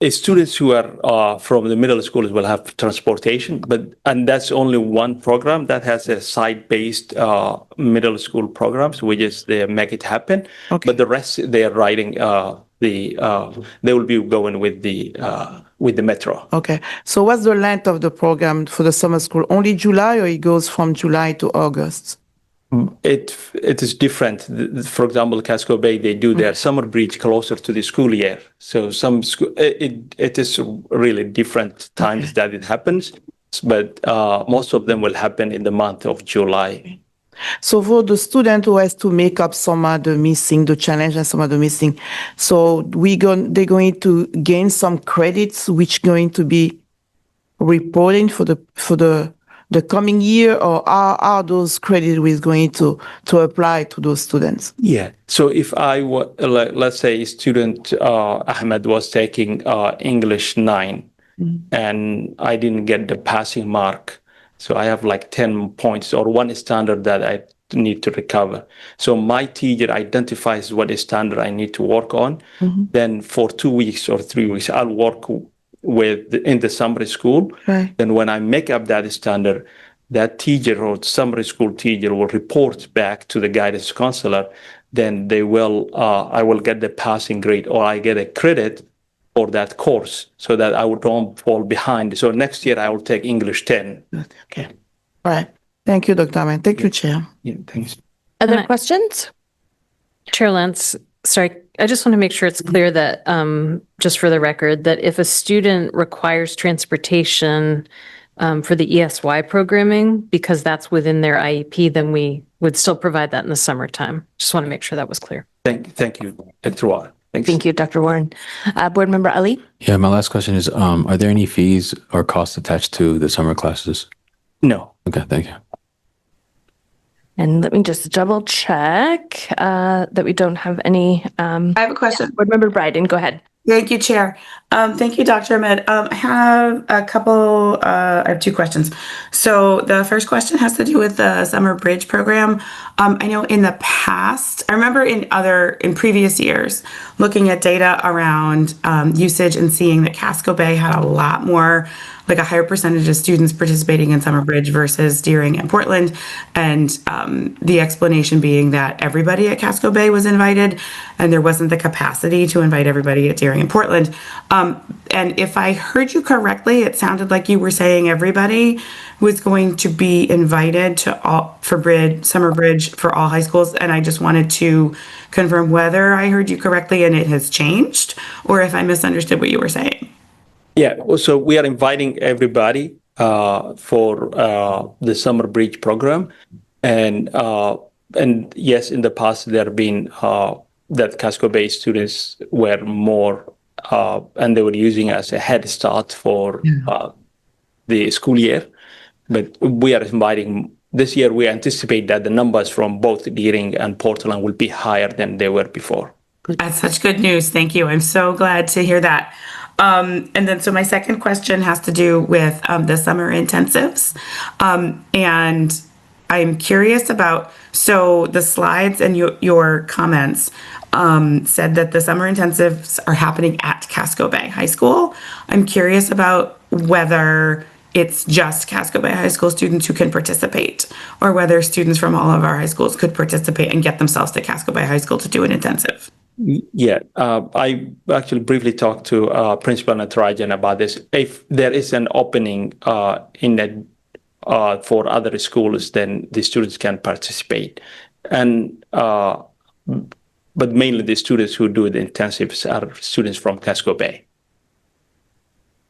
students who are from the middle schools will have transportation, and that's only one program that has a site-based middle school programs, which is the Make It Happen. Okay. But the rest, they are riding they will be going with the metro. Okay. So what's the length of the program for the summer school? Only July, or it goes from July to August? It is different. For example, Casco Bay, they do their summer bridge closer to the school year. So some school, it is really different times that it happens, but most of them will happen in the month of July. So for the student who has to make up some of the missing, the challenge and some of the missing, so they're going to gain some credits, which going to be reporting for the coming year, or are those credits going to apply to those students? Yeah. So if let's say student Ahmed was taking English 9, and I didn't get the passing mark, so I have 10 points or one standard that I need to recover. So my teacher identifies what standard I need to work on. Then for 2 weeks or 3 weeks, I'll work in the summer school. Right. Then when I make up that standard, that teacher or summer school teacher will report back to the guidance counselor. Then I will get the passing grade, or I get a credit for that course, so that I don't fall behind. So next year I will take English 10. Okay. All right. Thank you, Dr. Ahmed. Thank you, Chair. Yeah, thanks. Other questions? Chair Lentz, sorry, I just want to make sure it's clear that, just for the record, that if a student requires transportation for the ESY programming, because that's within their IEP, then we would still provide that in the summertime. Just want to make sure that was clear. Thank you, thru. Thanks. Thank you, Dr. Warren. Board Member Ali? Yeah, my last question is, are there any fees or costs attached to the summer classes? No. Okay, thank you. And let me just double check that we don't have any. I have a question. Board Member Bryden, go ahead. Thank you, Chair. Thank you, Dr. Ahmed. I have a couple, I have two questions. So the first question has to do with the summer bridge program. I know in the past, I remember in previous years, looking at data around usage and seeing that Casco Bay had a lot more, like a higher percentage of students participating in summer bridge versus Deering and Portland. And the explanation being that everybody at Casco Bay was invited and there wasn't the capacity to invite everybody at Deering and Portland. And if I heard you correctly, it sounded like you were saying everybody was going to be invited to summer bridge for all high schools. And I just wanted to confirm whether I heard you correctly and it has changed, or if I misunderstood what you were saying. Yeah, so we are inviting everybody for the summer bridge program, and yes, in the past there have been that Casco Bay students were more, and they were using it as a head start for the school year. But we are inviting this year. We anticipate that the numbers from both Deering and Portland will be higher than they were before. That's such good news. Thank you. I'm so glad to hear that. And then, so my second question has to do with the summer intensives. And I'm curious about, so the slides and your comments said that the summer intensives are happening at Casco Bay High School. I'm curious about whether it's just Casco Bay High School students who can participate, or whether students from all of our high schools could participate and get themselves to Casco Bay High School to do an intensive. Yeah, I actually briefly talked to Principal Natarajan about this. If there is an opening in that for other schools, then the students can participate. And but mainly the students who do the intensives are students from Casco Bay.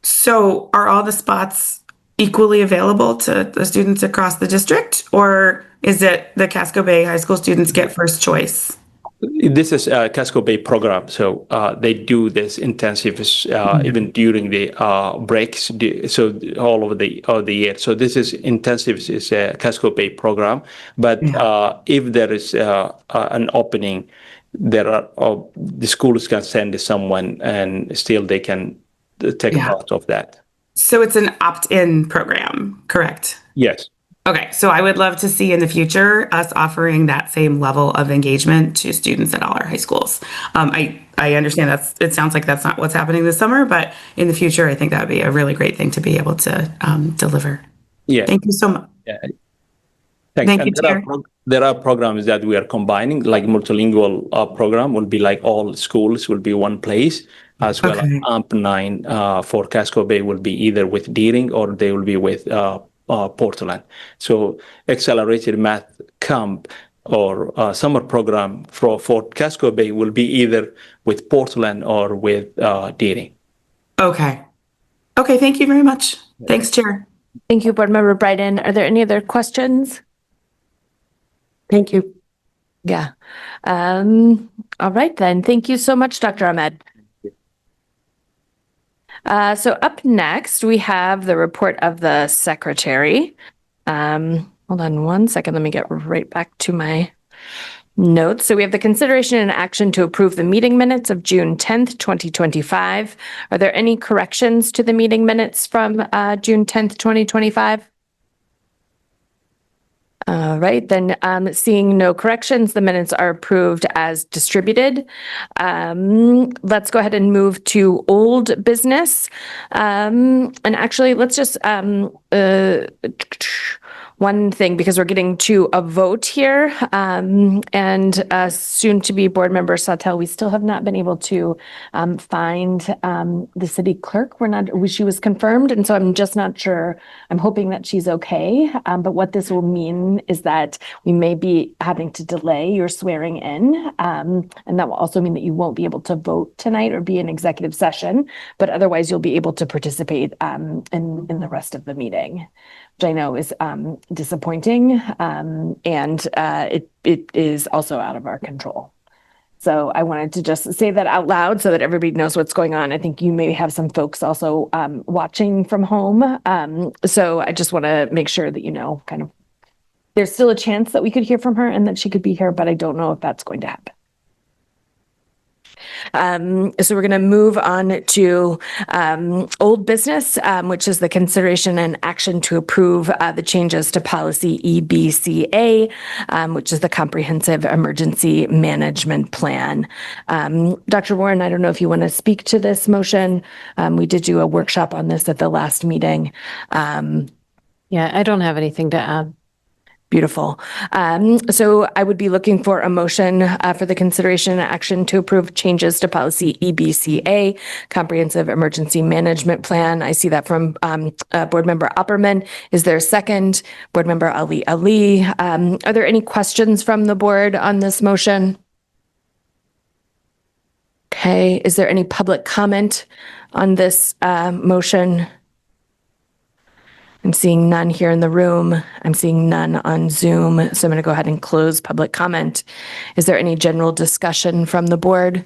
So are all the spots equally available to the students across the district, or is it the Casco Bay High School students get first choice? This is a Casco Bay program, so they do this intensives even during the breaks, so all over the year. So this is intensives is a Casco Bay program, but if there is an opening, there are the schools can send someone, and still they can take part of that. So it's an opt-in program, correct? Yes. Okay, so I would love to see in the future us offering that same level of engagement to students at all our high schools. I understand it sounds like that's not what's happening this summer, but in the future, I think that would be a really great thing to be able to deliver. Yeah. Thank you so much. Yeah. Thank you, Chair. There are programs that we are combining, like multilingual program will be like all schools will be one place, as well as AMP9 for Casco Bay will be either with Deering or they will be with Portland. So accelerated math camp or summer program for Casco Bay will be either with Portland or with Deering. Okay. Okay, thank you very much. Thanks, Chair. Thank you, Board Member Bryden. Are there any other questions? Thank you. Yeah. All right, then. Thank you so much, Dr. Ahmed. So up next, we have the report of the secretary. Hold on one second. Let me get right back to my notes. So we have the consideration and action to approve the meeting minutes of June 10th, 2025. Are there any corrections to the meeting minutes from June 10th, 2025? All right, then seeing no corrections, the minutes are approved as distributed. Let's go ahead and move to old business. And actually, let's just one thing, because we're getting to a vote here, and soon to be board member Sautel, we still have not been able to find the city clerk. She was confirmed, and so I'm just not sure. I'm hoping that she's okay, but what this will mean is that we may be having to delay your swearing in, and that will also mean that you won't be able to vote tonight or be in executive session, but otherwise you'll be able to participate in the rest of the meeting, which I know is disappointing, and it is also out of our control. So I wanted to just say that out loud so that everybody knows what's going on. I think you may have some folks also watching from home. So I just want to make sure that you know, kind of, there's still a chance that we could hear from her and that she could be here, but I don't know if that's going to happen. So we're going to move on to old business, which is the consideration and action to approve the changes to policy EBCA, which is the Comprehensive Emergency Management Plan. Dr. Warren, I don't know if you want to speak to this motion. We did do a workshop on this at the last meeting. Yeah, I don't have anything to add. Beautiful. So I would be looking for a motion for the consideration and action to approve changes to policy EBCA, Comprehensive Emergency Management Plan. I see that from Board Member Opperman. Is there a second? Board Member Ali. Are there any questions from the board on this motion? Okay. Is there any public comment on this motion? I'm seeing none here in the room. I'm seeing none on Zoom. So I'm going to go ahead and close public comment. Is there any general discussion from the board?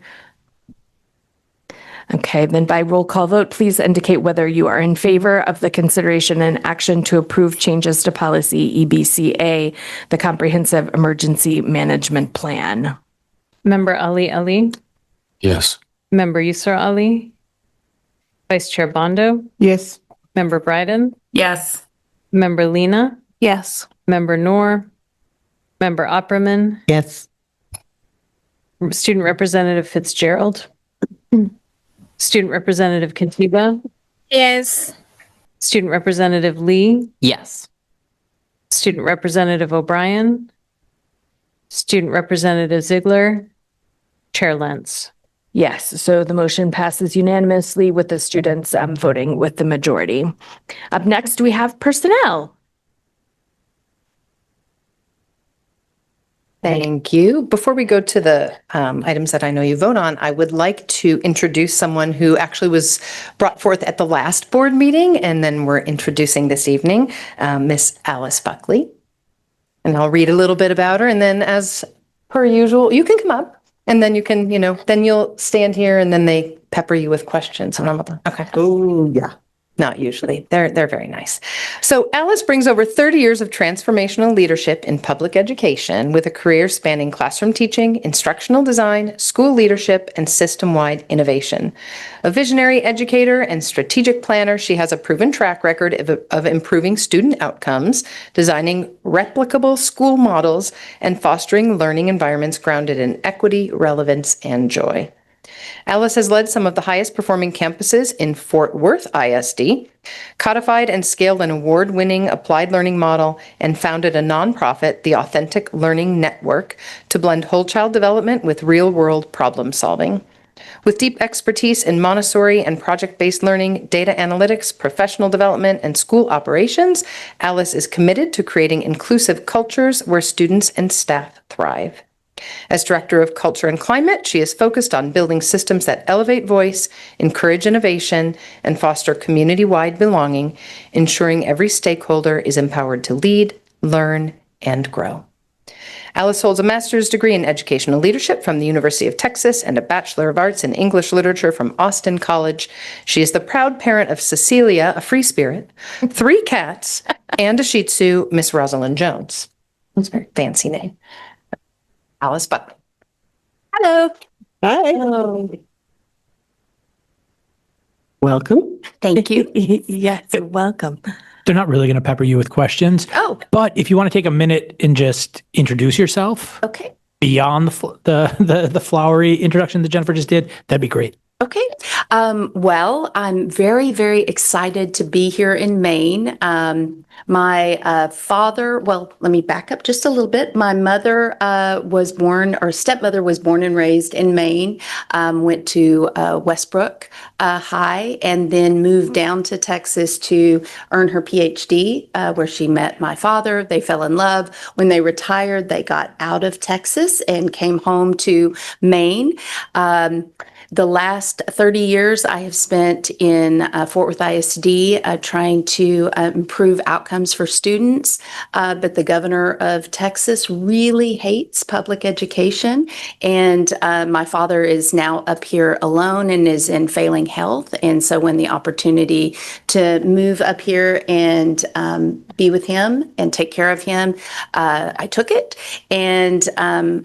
Okay, then by roll call vote, please indicate whether you are in favor of the consideration and action to approve changes to policy EBCA, the Comprehensive Emergency Management Plan. Member Ali. Yes. Member Yusra Ali. Vice Chair Bondo. Yes. Member Bryden. Yes. Member Lena. Yes. Member Noor. Member Opperman. Yes. Student Representative Fitzgerald. Student Representative Katiba. Yes. Student Representative Lee. Yes. Student Representative O'Brien. Student Representative Ziegler. Chair Lentz. Yes, so the motion passes unanimously with the students voting with the majority. Up next, we have personnel. Thank you. Before we go to the items that I know you vote on, I would like to introduce someone who actually was brought forth at the last board meeting, and then we're introducing this evening, Miss Alice Buckley. And I'll read a little bit about her, and then as per usual, you can come up. And then you can, then you'll stand here and then they pepper you with questions. And I'm like, okay. Oh, yeah. Not usually. They're very nice. So Alice brings over 30 years of transformational leadership in public education with a career spanning classroom teaching, instructional design, school leadership, and system-wide innovation. A visionary educator and strategic planner, she has a proven track record of improving student outcomes, designing replicable school models, and fostering learning environments grounded in equity, relevance, and joy. Alice has led some of the highest performing campuses in Fort Worth ISD, codified and scaled an award-winning applied learning model, and founded a nonprofit, the Authentic Learning Network, to blend whole child development with real-world problem solving. With deep expertise in Montessori and project-based learning, data analytics, professional development, and school operations, Alice is committed to creating inclusive cultures where students and staff thrive. As Director of Culture and Climate, she is focused on building systems that elevate voice, encourage innovation, and foster community-wide belonging, ensuring every stakeholder is empowered to lead, learn, and grow. Alice holds a master's degree in educational leadership from the University of Texas and a Bachelor of Arts in English Literature from Austin College. She is the proud parent of Cecilia, a free spirit, 3 cats, and a Shih Tzu, Miss Rosalind Jones. That's a very fancy name. Alice Buckley. Hello. Hi. Hello. Welcome. Thank you. Yes, welcome. They're not really going to pepper you with questions. Oh, But if you want to take a minute and just introduce yourself okay. beyond the flowery introduction that Jennifer just did, that'd be great. Okay. Well, I'm very, very excited to be here in Maine. My father, well, let me back up just a little bit. My mother was born, or stepmother was born and raised in Maine, went to Westbrook High, and then moved down to Texas to earn her PhD, where she met my father. They fell in love. When they retired, they got out of Texas and came home to Maine. The last 30 years I have spent in Fort Worth ISD trying to improve outcomes outcomes for students. But the governor of Texas really hates public education. And my father is now up here alone and is in failing health. And so when the opportunity to move up here and be with him and take care of him, I took it. And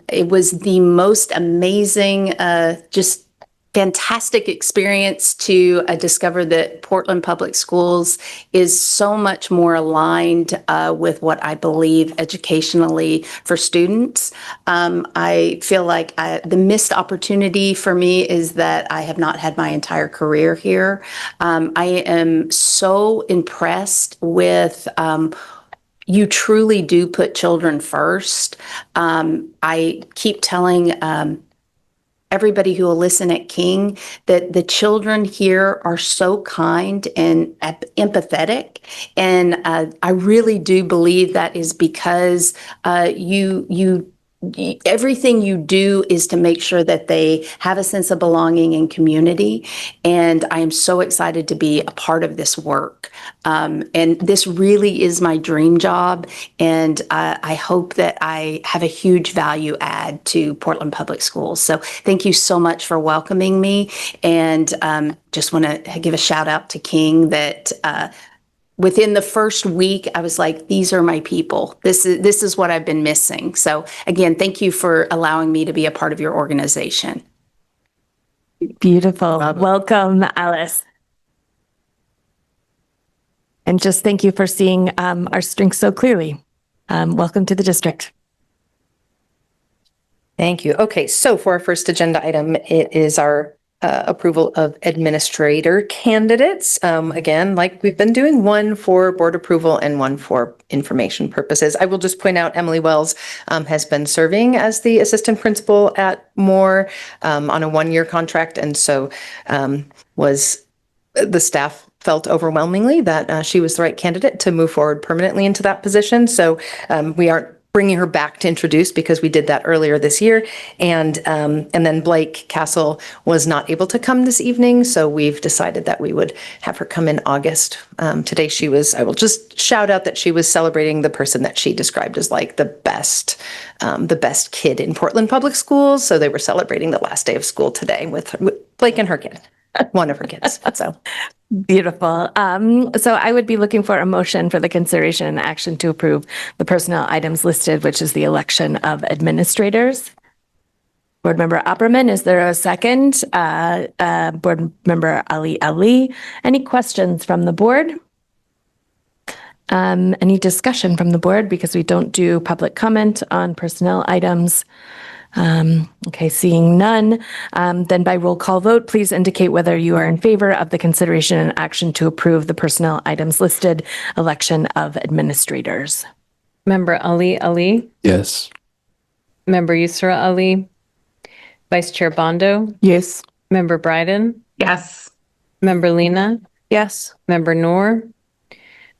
it was the most amazing, just fantastic experience to discover that Portland Public Schools is so much more aligned with what I believe educationally for students. I feel like the missed opportunity for me is that I have not had my entire career here. I am so impressed with you truly do put children first. I keep telling everybody who will listen at King that the children here are so kind and empathetic. And I really do believe that is because everything you do is to make sure that they have a sense of belonging and community. And I am so excited to be a part of this work. And this really is my dream job. And I hope that I have a huge value add to Portland Public Schools. So thank you so much for welcoming me. And just want to give a shout out to King that within the first week, I was like, these are my people. This is what I've been missing. So again, thank you for allowing me to be a part of your organization. Beautiful. Welcome, Alice. And just thank you for seeing our strengths so clearly. Welcome to the district. Thank you. Okay, so for our first agenda item, it is our approval of administrator candidates. Again, like we've been doing, one for board approval and one for information purposes. I will just point out Emily Wells has been serving as the assistant principal at Moore on a one-year contract. And so the staff felt overwhelmingly that she was the right candidate to move forward permanently into that position. So we aren't bringing her back to introduce because we did that earlier this year. And then Blake Castle was not able to come this evening. So we've decided that we would have her come in August. Today I will just shout out that she was celebrating the person that she described as like the best kid in Portland Public Schools. So they were celebrating the last day of school today with Blake and her kid, one of her kids. So. Beautiful. So I would be looking for a motion for the consideration and action to approve the personnel items listed, which is the election of administrators. Board Member Opperman, is there a second? Board Member Ali. Any questions from the board? Any discussion from the board, because we don't do public comment on personnel items? Okay, seeing none, then by roll call vote, please indicate whether you are in favor of the consideration and action to approve the personnel items listed, election of administrators. Member Ali. Yes. Member Yusra Ali. Vice Chair Bondo. Yes. Member Bryden. Yes. Member Lena. Yes. Member Noor.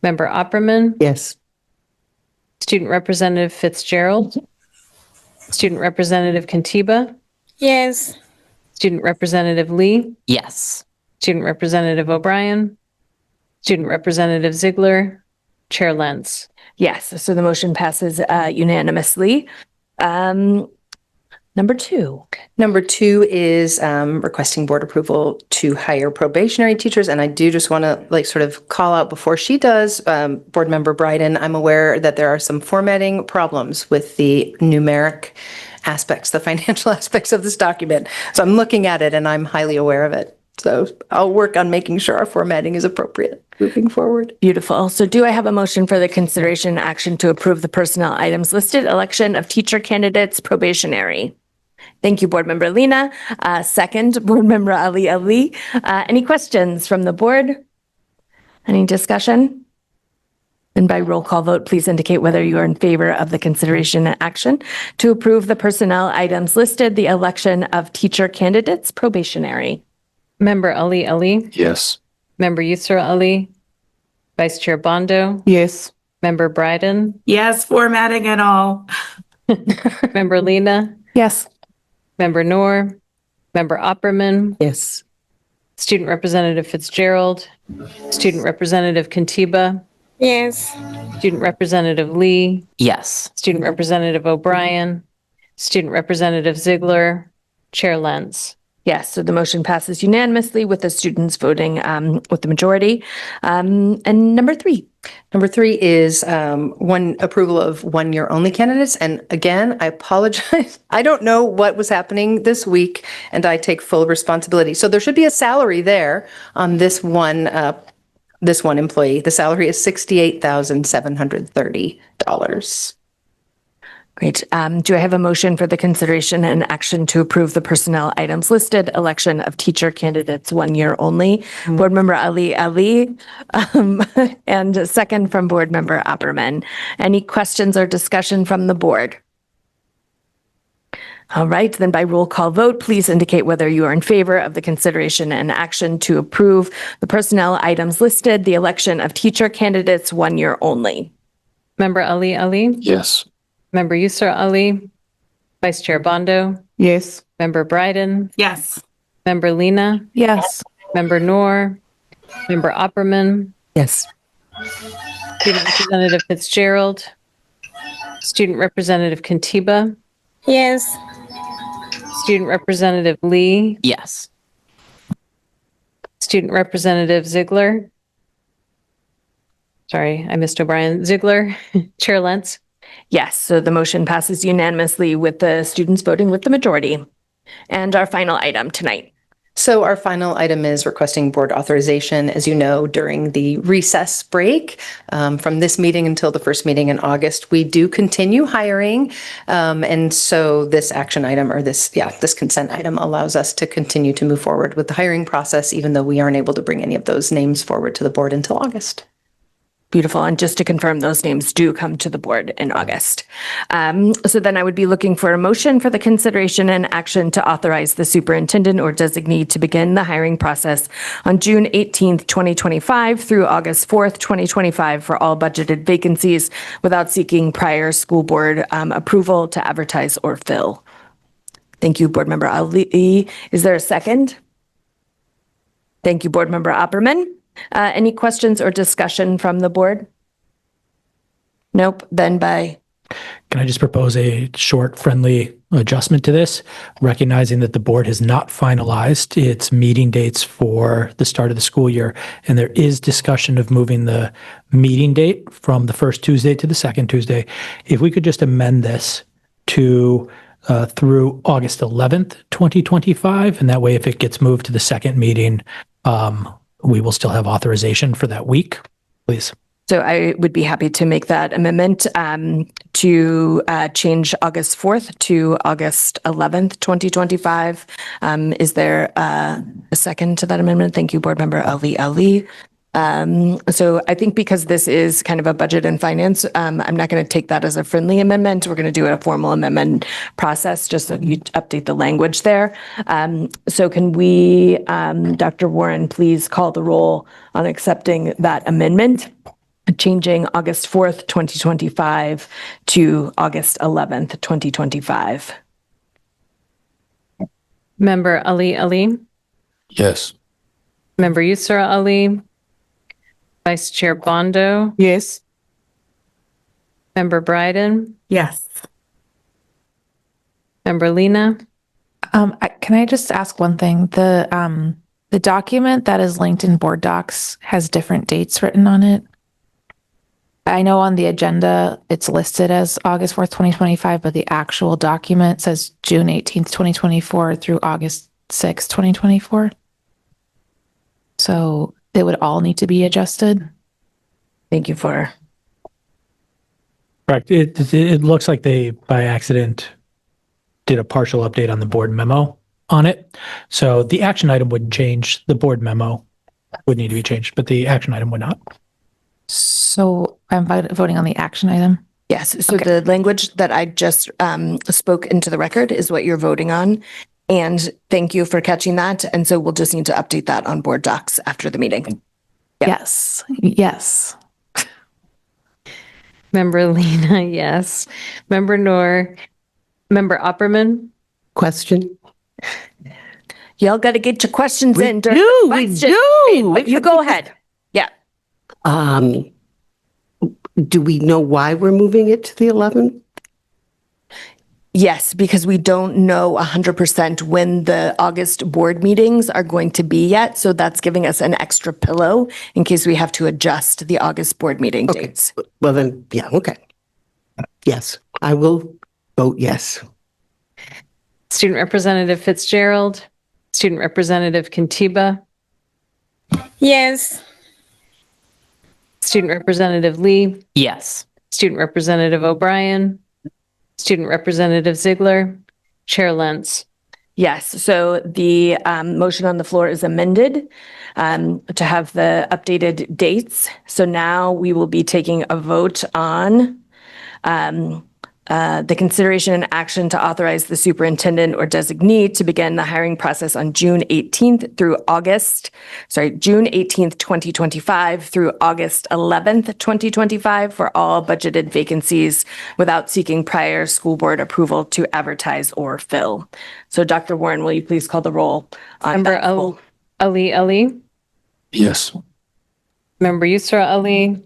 Member Opperman. Yes. Student Representative Fitzgerald. Student Representative Kantiba. Yes. Student Representative Lee. Yes. Student Representative O'Brien. Student Representative Ziegler. Chair Lentz. Yes, so the motion passes unanimously. Number two. Number two is requesting board approval to hire probationary teachers. And I do just want to sort of call out before she does, Board Member Bryden, I'm aware that there are some formatting problems with the numeric aspects, the financial aspects of this document. So I'm looking at it and I'm highly aware of it. So I'll work on making sure our formatting is appropriate moving forward. Beautiful. So do I have a motion for the consideration and action to approve the personnel items listed, election of teacher candidates, probationary? Thank you, Board Member Lena. Second, Board Member Ali. Any questions from the board? Any discussion? Then by roll call vote, please indicate whether you are in favor of the consideration and action to approve the personnel items listed, the election of teacher candidates, probationary. Member Ali. Yes. Member Yusra Ali. Vice Chair Bondo. Yes. Member Bryden. Yes, formatting and all. Member Lena. Yes. Member Noor. Member Opperman. Yes. Student Representative Fitzgerald. Student Representative Kantiba. Yes. Student Representative Lee, Yes. Student Representative O'Brien, Student Representative Ziegler, Chair Lentz. Yes, so the motion passes unanimously with the students voting with the majority. And number 3. Number 3 is one approval of one-year only candidates. And again, I apologize. I don't know what was happening this week, and I take full responsibility. So there should be a salary there on this one employee. The salary is $68,730. Great. Do I have a motion for the consideration and action to approve the personnel items listed, election of teacher candidates 1 year only? Board Member Ali, and a second from Board Member Opperman. Any questions or discussion from the board? All right, then by roll call vote, please indicate whether you are in favor of the consideration and action to approve the personnel items listed, the election of teacher candidates 1 year only. Member Ali. Yes. Member Yusra Ali, Vice Chair Bondo, Yes. Member Bryden, Yes. Member Lena, Yes. Member Noor, Member Opperman, Yes. Student Representative Fitzgerald, Student Representative Kantiba, Yes. Student Representative Lee, Yes. Student Representative Ziegler. Sorry, I missed O'Brien. Ziegler, Chair Lentz. Yes, so the motion passes unanimously with the students voting with the majority. And our final item tonight. So our final item is requesting board authorization. As you know, during the recess break from this meeting until the first meeting in August, we do continue hiring. And so this action item or this consent item allows us to continue to move forward with the hiring process, even though we aren't able to bring any of those names forward to the board until August. Beautiful. And just to confirm, those names do come to the board in August. So then I would be looking for a motion for the consideration and action to authorize the superintendent or designee to begin the hiring process on June 18th, 2025 through August 4th, 2025 for all budgeted vacancies without seeking prior school board approval to advertise or fill. Thank you, Board Member Ali. Is there a second? Thank you, Board Member Opperman. Any questions or discussion from the board? Nope. Then by. Can I just propose a short, friendly adjustment to this, recognizing that the board has not finalized its meeting dates for the start of the school year, and there is discussion of moving the meeting date from the first Tuesday to the second Tuesday. If we could just amend this to through August 11th, 2025, and that way if it gets moved to the second meeting, we will still have authorization for that week, please. So I would be happy to make that amendment to change August 4th to August 11th, 2025. Is there a second to that amendment? Thank you, Board Member Ali. So I think because this is kind of a budget and finance, I'm not going to take that as a friendly amendment. We're going to do a formal amendment process just so you update the language there. So can we, Dr. Warren, please call the roll on accepting that amendment, changing August 4th, 2025 to August 11th, 2025. Member Ali. Yes. Member Yusra Ali. Vice Chair Bondo. Yes. Member Bryden. Yes. Member Lena. Can I just ask one thing? The document that is linked in board docs has different dates written on it. I know on the agenda it's listed as August 4th, 2025, but the actual document says June 18th, 2024 through August 6th, 2024. So they would all need to be adjusted. Thank you for. Correct. It looks like they, by accident, did a partial update on the board memo on it. So the action item wouldn't change. The board memo would need to be changed, but the action item would not. So I'm voting on the action item. Yes. So the language that I just spoke into the record is what you're voting on. And thank you for catching that. And so we'll just need to update that on board docs after the meeting. Yep. Yes. Member Lena, yes. Member Noor. Member Opperman. Question? Y'all got to get your questions in. We do. You go ahead. Yeah. do we know why we're moving it to the 11th? Yes, because we don't know 100% when the August board meetings are going to be yet. So that's giving us an extra pillow in case we have to adjust the August board meeting dates. Well, then, yeah, okay. Yes, I will vote yes. Student Representative Fitzgerald, Student Representative Kantiba, Yes. Student Representative Lee, Yes. Student Representative O'Brien, Student Representative Ziegler, Chair Lentz. Yes, so the motion on the floor is amended to have the updated dates. So now we will be taking a vote on the consideration and action to authorize the superintendent or designee to begin the hiring process on June 18th, 2025 through August 11th, 2025 for all budgeted vacancies without seeking prior school board approval to advertise or fill. So Dr. Warren, will you please call the roll on Member that? Ali? Yes. Member Yusra Ali,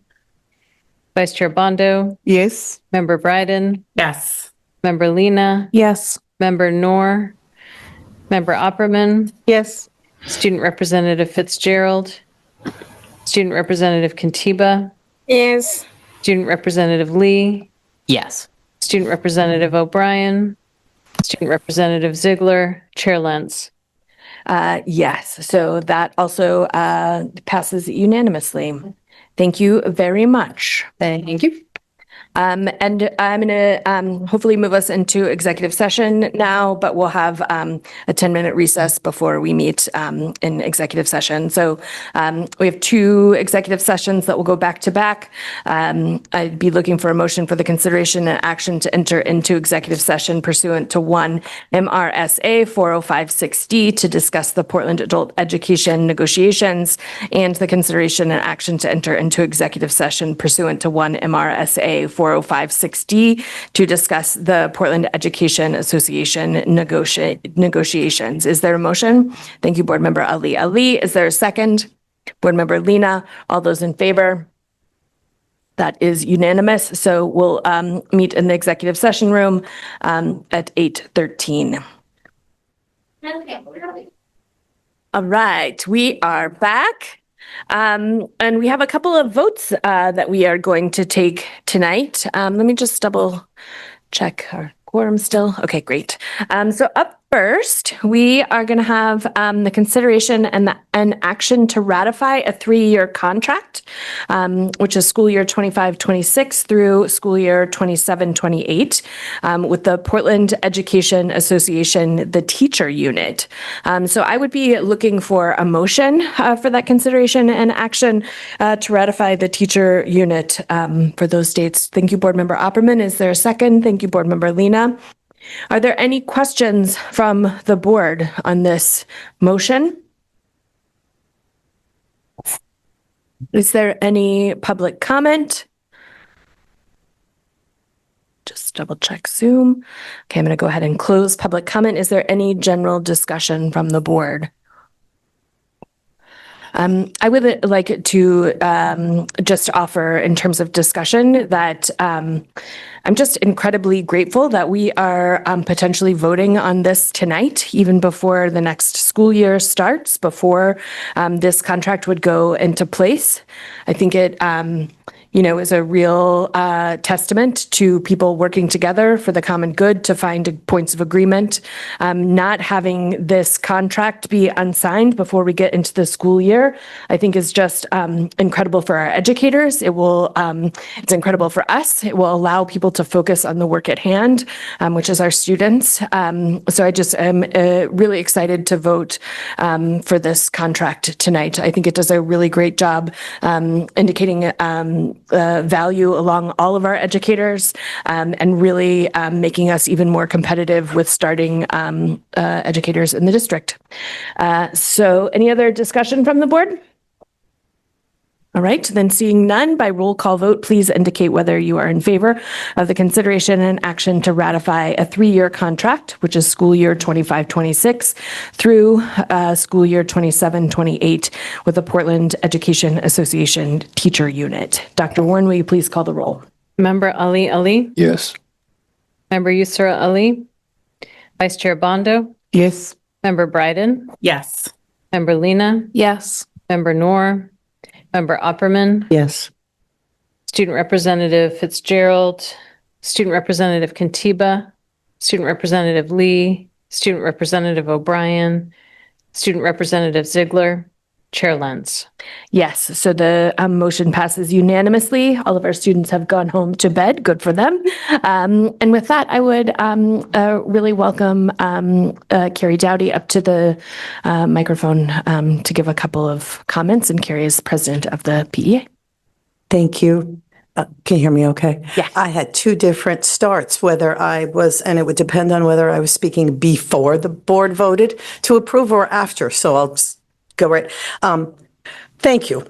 Vice Chair Bondo, Yes. Member Bryden, Yes. Member Lena, Yes. Member Noor, Member Opperman, Yes. Student Representative Fitzgerald, Student Representative Kantiba, Yes. Student Representative Lee, Yes. Student Representative O'Brien, Student Representative Ziegler, Chair Lentz. Yes, so that also passes unanimously. Thank you very much. Thank you. And I'm going to hopefully move us into executive session now, but we'll have a 10-minute recess before we meet in executive session. So we have 2 executive sessions that will go back to back. I'd be looking for a motion for the consideration and action to enter into executive session pursuant to 1 MRSA 4056D to discuss the Portland adult education negotiations and the consideration and action to enter into executive session pursuant to 1 MRSA 4056D to discuss the Portland Education Association negotiations. Is there a motion? Thank you, Board Member Ali. Ali, is there a second? Board Member Lena, all those in favor? That is unanimous. So we'll meet in the executive session room at 8:13. All right, we are back. And we have a couple of votes that we are going to take tonight. Let me just double check our quorum still. Okay, great. So up first, we are going to have the consideration and action to ratify a 3-year contract, which is school year 25-26 through school year 27-28 with the Portland Education Association, the teacher unit. So I would be looking for a motion for that consideration and action to ratify the teacher unit for those dates. Thank you, Board Member Opperman. Is there a second? Thank you, Board Member Lena. Are there any questions from the board on this motion? Is there any public comment? Just double check Zoom. Okay, I'm going to go ahead and close public comment. Is there any general discussion from the board? I would like to just offer in terms of discussion that I'm just incredibly grateful that we are potentially voting on this tonight, even before the next school year starts, before this contract would go into place. I think it is a real testament to people working together for the common good to find points of agreement. Not having this contract be unsigned before we get into the school year, I think is just incredible for our educators. It's incredible for us. It will allow people to focus on the work at hand, which is our students. So I just am really excited to vote for this contract tonight. I think it does a really great job indicating value along all of our educators and really making us even more competitive with starting educators in the district. So any other discussion from the board? All right, then seeing none by roll call vote, please indicate whether you are in favor of the consideration and action to ratify a 3-year contract, which is school year 25-26 through school year 27-28 with the Portland Education Association Teacher Unit. Dr. Warren, will you please call the roll? Member Ali? Yes. Member Yusra Ali? Vice Chair Bondo? Yes. Member Bryden? Yes. Member Lena? Yes. Member Noor? Member Opperman? Yes. Student Representative Fitzgerald? Student Representative Kantiba? Student Representative Lee? Student Representative O'Brien? Student Representative Ziegler? Chair Lentz. Yes, so the motion passes unanimously. All of our students have gone home to bed. Good for them. And with that, I would really welcome Carrie Dowdy up to the microphone to give a couple of comments. And Carrie is president of the PEA. Thank you. Can you hear me okay? Yes. I had 2 different starts, whether I was, and it would depend on whether I was speaking before the board voted to approve or after. So I'll just go right. Thank you.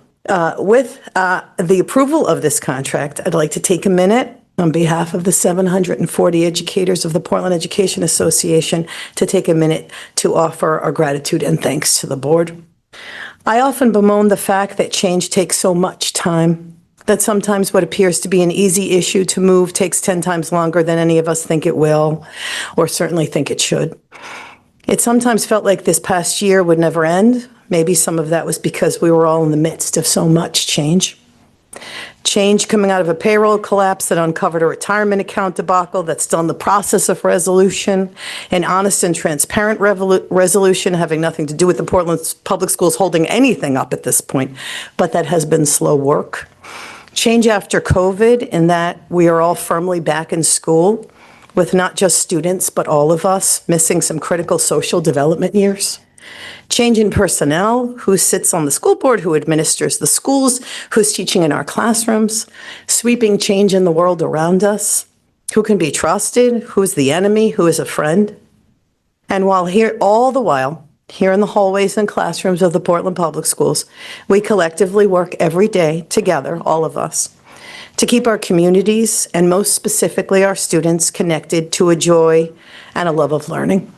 With the approval of this contract, I'd like to take a minute on behalf of the 740 educators of the Portland Education Association to take a minute to offer our gratitude and thanks to the board. I often bemoan the fact that change takes so much time, that sometimes what appears to be an easy issue to move takes 10 times longer than any of us think it will, or certainly think it should. It sometimes felt like this past year would never end. Maybe some of that was because we were all in the midst of so much change. Change coming out of a payroll collapse that uncovered a retirement account debacle that's still in the process of resolution, an honest and transparent resolution having nothing to do with the Portland Public Schools holding anything up at this point, but that has been slow work. Change after COVID in that we are all firmly back in school with not just students, but all of us missing some critical social development years. Change in personnel, who sits on the school board, who administers the schools, who's teaching in our classrooms, sweeping change in the world around us, who can be trusted, who's the enemy, who is a friend. And all the while, here in the hallways and classrooms of the Portland Public Schools, we collectively work every day together, all of us, to keep our communities, and most specifically our students, connected to a joy and a love of learning.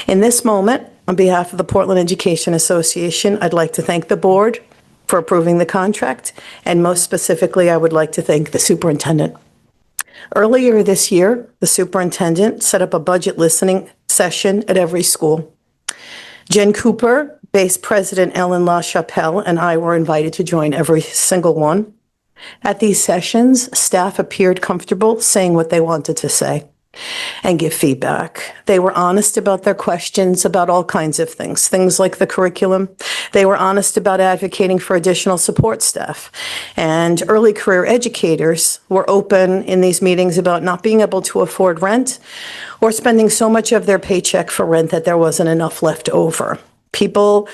In this moment, on behalf of the Portland Education Association, I'd like to thank the board for approving the contract, and most specifically, I would like to thank the superintendent. Earlier this year, the superintendent set up a budget listening session at every school. Jen Cooper, base president Ellen LaChapelle, and I were invited to join every single one. At these sessions, staff appeared comfortable saying what they wanted to say and give feedback. They were honest about their questions about all kinds of things like the curriculum. They were honest about advocating for additional support staff. And early career educators were open in these meetings about not being able to afford rent or spending so much of their paycheck for rent that there wasn't enough left over. People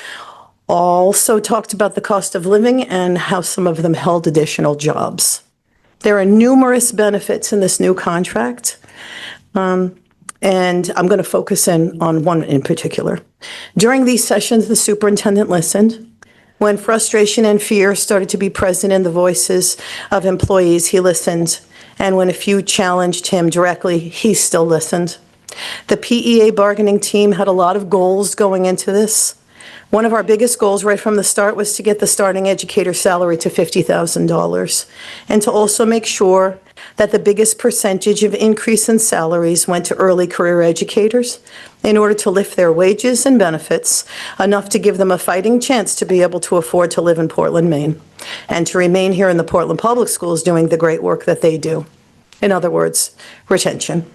also talked about the cost of living and how some of them held additional jobs. There are numerous benefits in this new contract. And I'm going to focus in on one in particular. During these sessions, the superintendent listened. When frustration and fear started to be present in the voices of employees, he listened. And when a few challenged him directly, he still listened. The PEA bargaining team had a lot of goals going into this. One of our biggest goals right from the start was to get the starting educator salary to $50,000 and to also make sure that the biggest percentage of increase in salaries went to early career educators in order to lift their wages and benefits enough to give them a fighting chance to be able to afford to live in Portland, Maine, and to remain here in the Portland Public Schools doing the great work that they do. In other words, retention.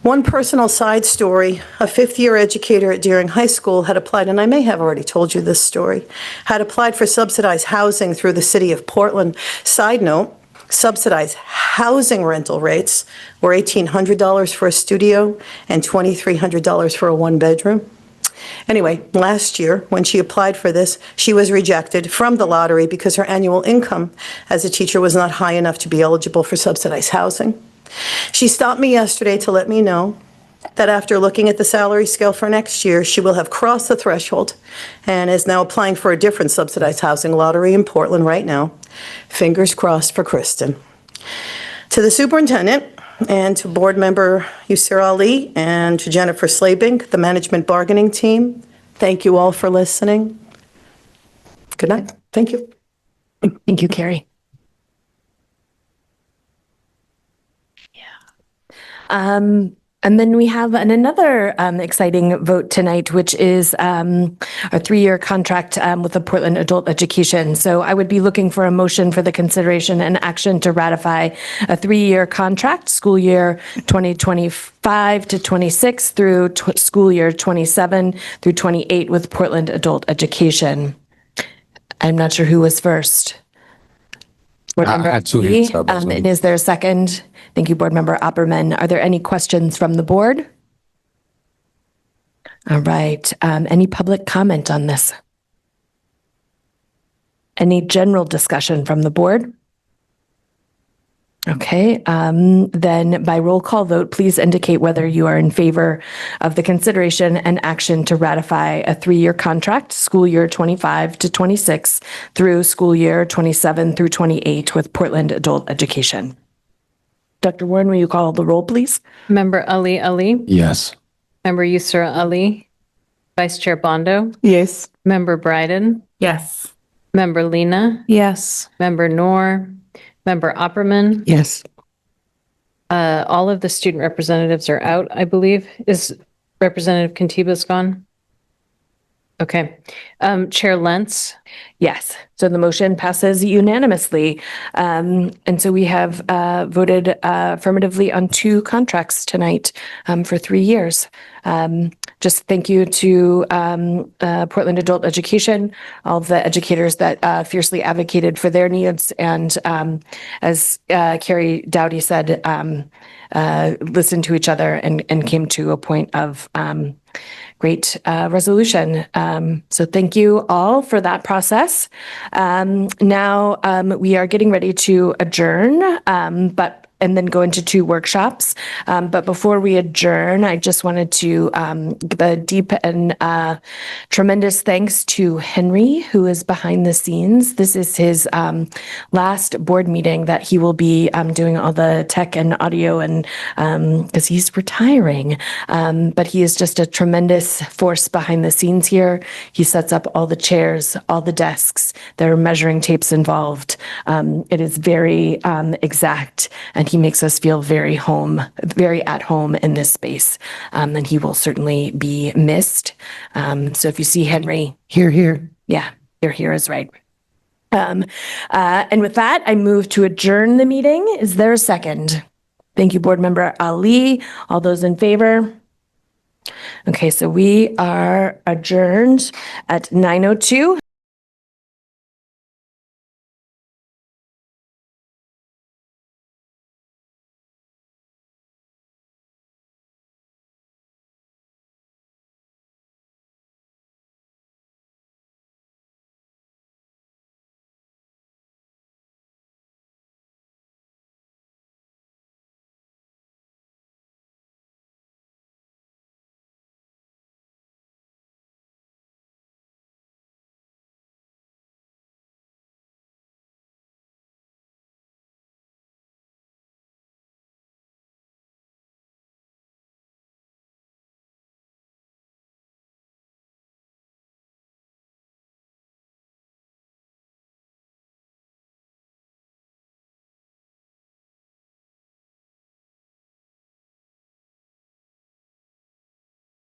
One personal side story, a fifth-year educator at Deering High School had applied, and I may have already told you this story, had applied for subsidized housing through the city of Portland. Side note, subsidized housing rental rates were $1,800 for a studio and $2,300 for a one-bedroom. Anyway, last year, when she applied for this, she was rejected from the lottery because her annual income as a teacher was not high enough to be eligible for subsidized housing. She stopped me yesterday to let me know that after looking at the salary scale for next year, she will have crossed the threshold and is now applying for a different subsidized housing lottery in Portland right now. Fingers crossed for Kristen. To the superintendent and to board member Yusir Ali and to Jennifer Slabink, the management bargaining team, thank you all for listening. Good night. Thank you. Thank you, Carrie. And then we have another exciting vote tonight, which is our 3-year contract with the Portland Adult Education. So I would be looking for a motion for the consideration and action to ratify a 3-year contract, school year 2025 to 26 through school year 27 through 28 with Portland Adult Education. I'm not sure who was first. Board Member Lee, and is there a second? Thank you, Board Member Opperman. Are there any questions from the board? All right. Any public comment on this? Any general discussion from the board? Okay, then by roll call vote, please indicate whether you are in favor of the consideration and action to ratify a 3-year contract, school year 25 to 26 through school year 27 through 28 with Portland Adult Education. Dr. Warren, will you call the roll, please? Member Ali? Yes. Member Yusra Ali? Vice Chair Bondo? Yes. Member Bryden? Yes. Member Lena? Yes. Member Noor? Member Opperman? Yes. All of the student representatives are out, I believe. Is Representative Kantiba's gone? Okay. Chair Lentz? Yes. So the motion passes unanimously. And so we have voted affirmatively on 2 contracts tonight for 3 years. Just thank you to Portland Adult Education, all of the educators that fiercely advocated for their needs. And as Carrie Dowdy said, listened to each other and came to a point of great resolution. So thank you all for that process. Now we are getting ready to adjourn, and then go into 2 workshops. But before we adjourn, I just wanted to give a deep and tremendous thanks to Henry, who is behind the scenes. This is his last board meeting that he will be doing all the tech and audio, and because he's retiring. But he is just a tremendous force behind the scenes here. He sets up all the chairs, all the desks. There are measuring tapes involved. It is very exact, and he makes us feel very at home in this space. And he will certainly be missed. So if you see Henry, here. Yeah, here is right. And with that, I move to adjourn the meeting. Is there a second? Thank you, Board Member Ali. All those in favor? Okay, so we are adjourned at 9:02.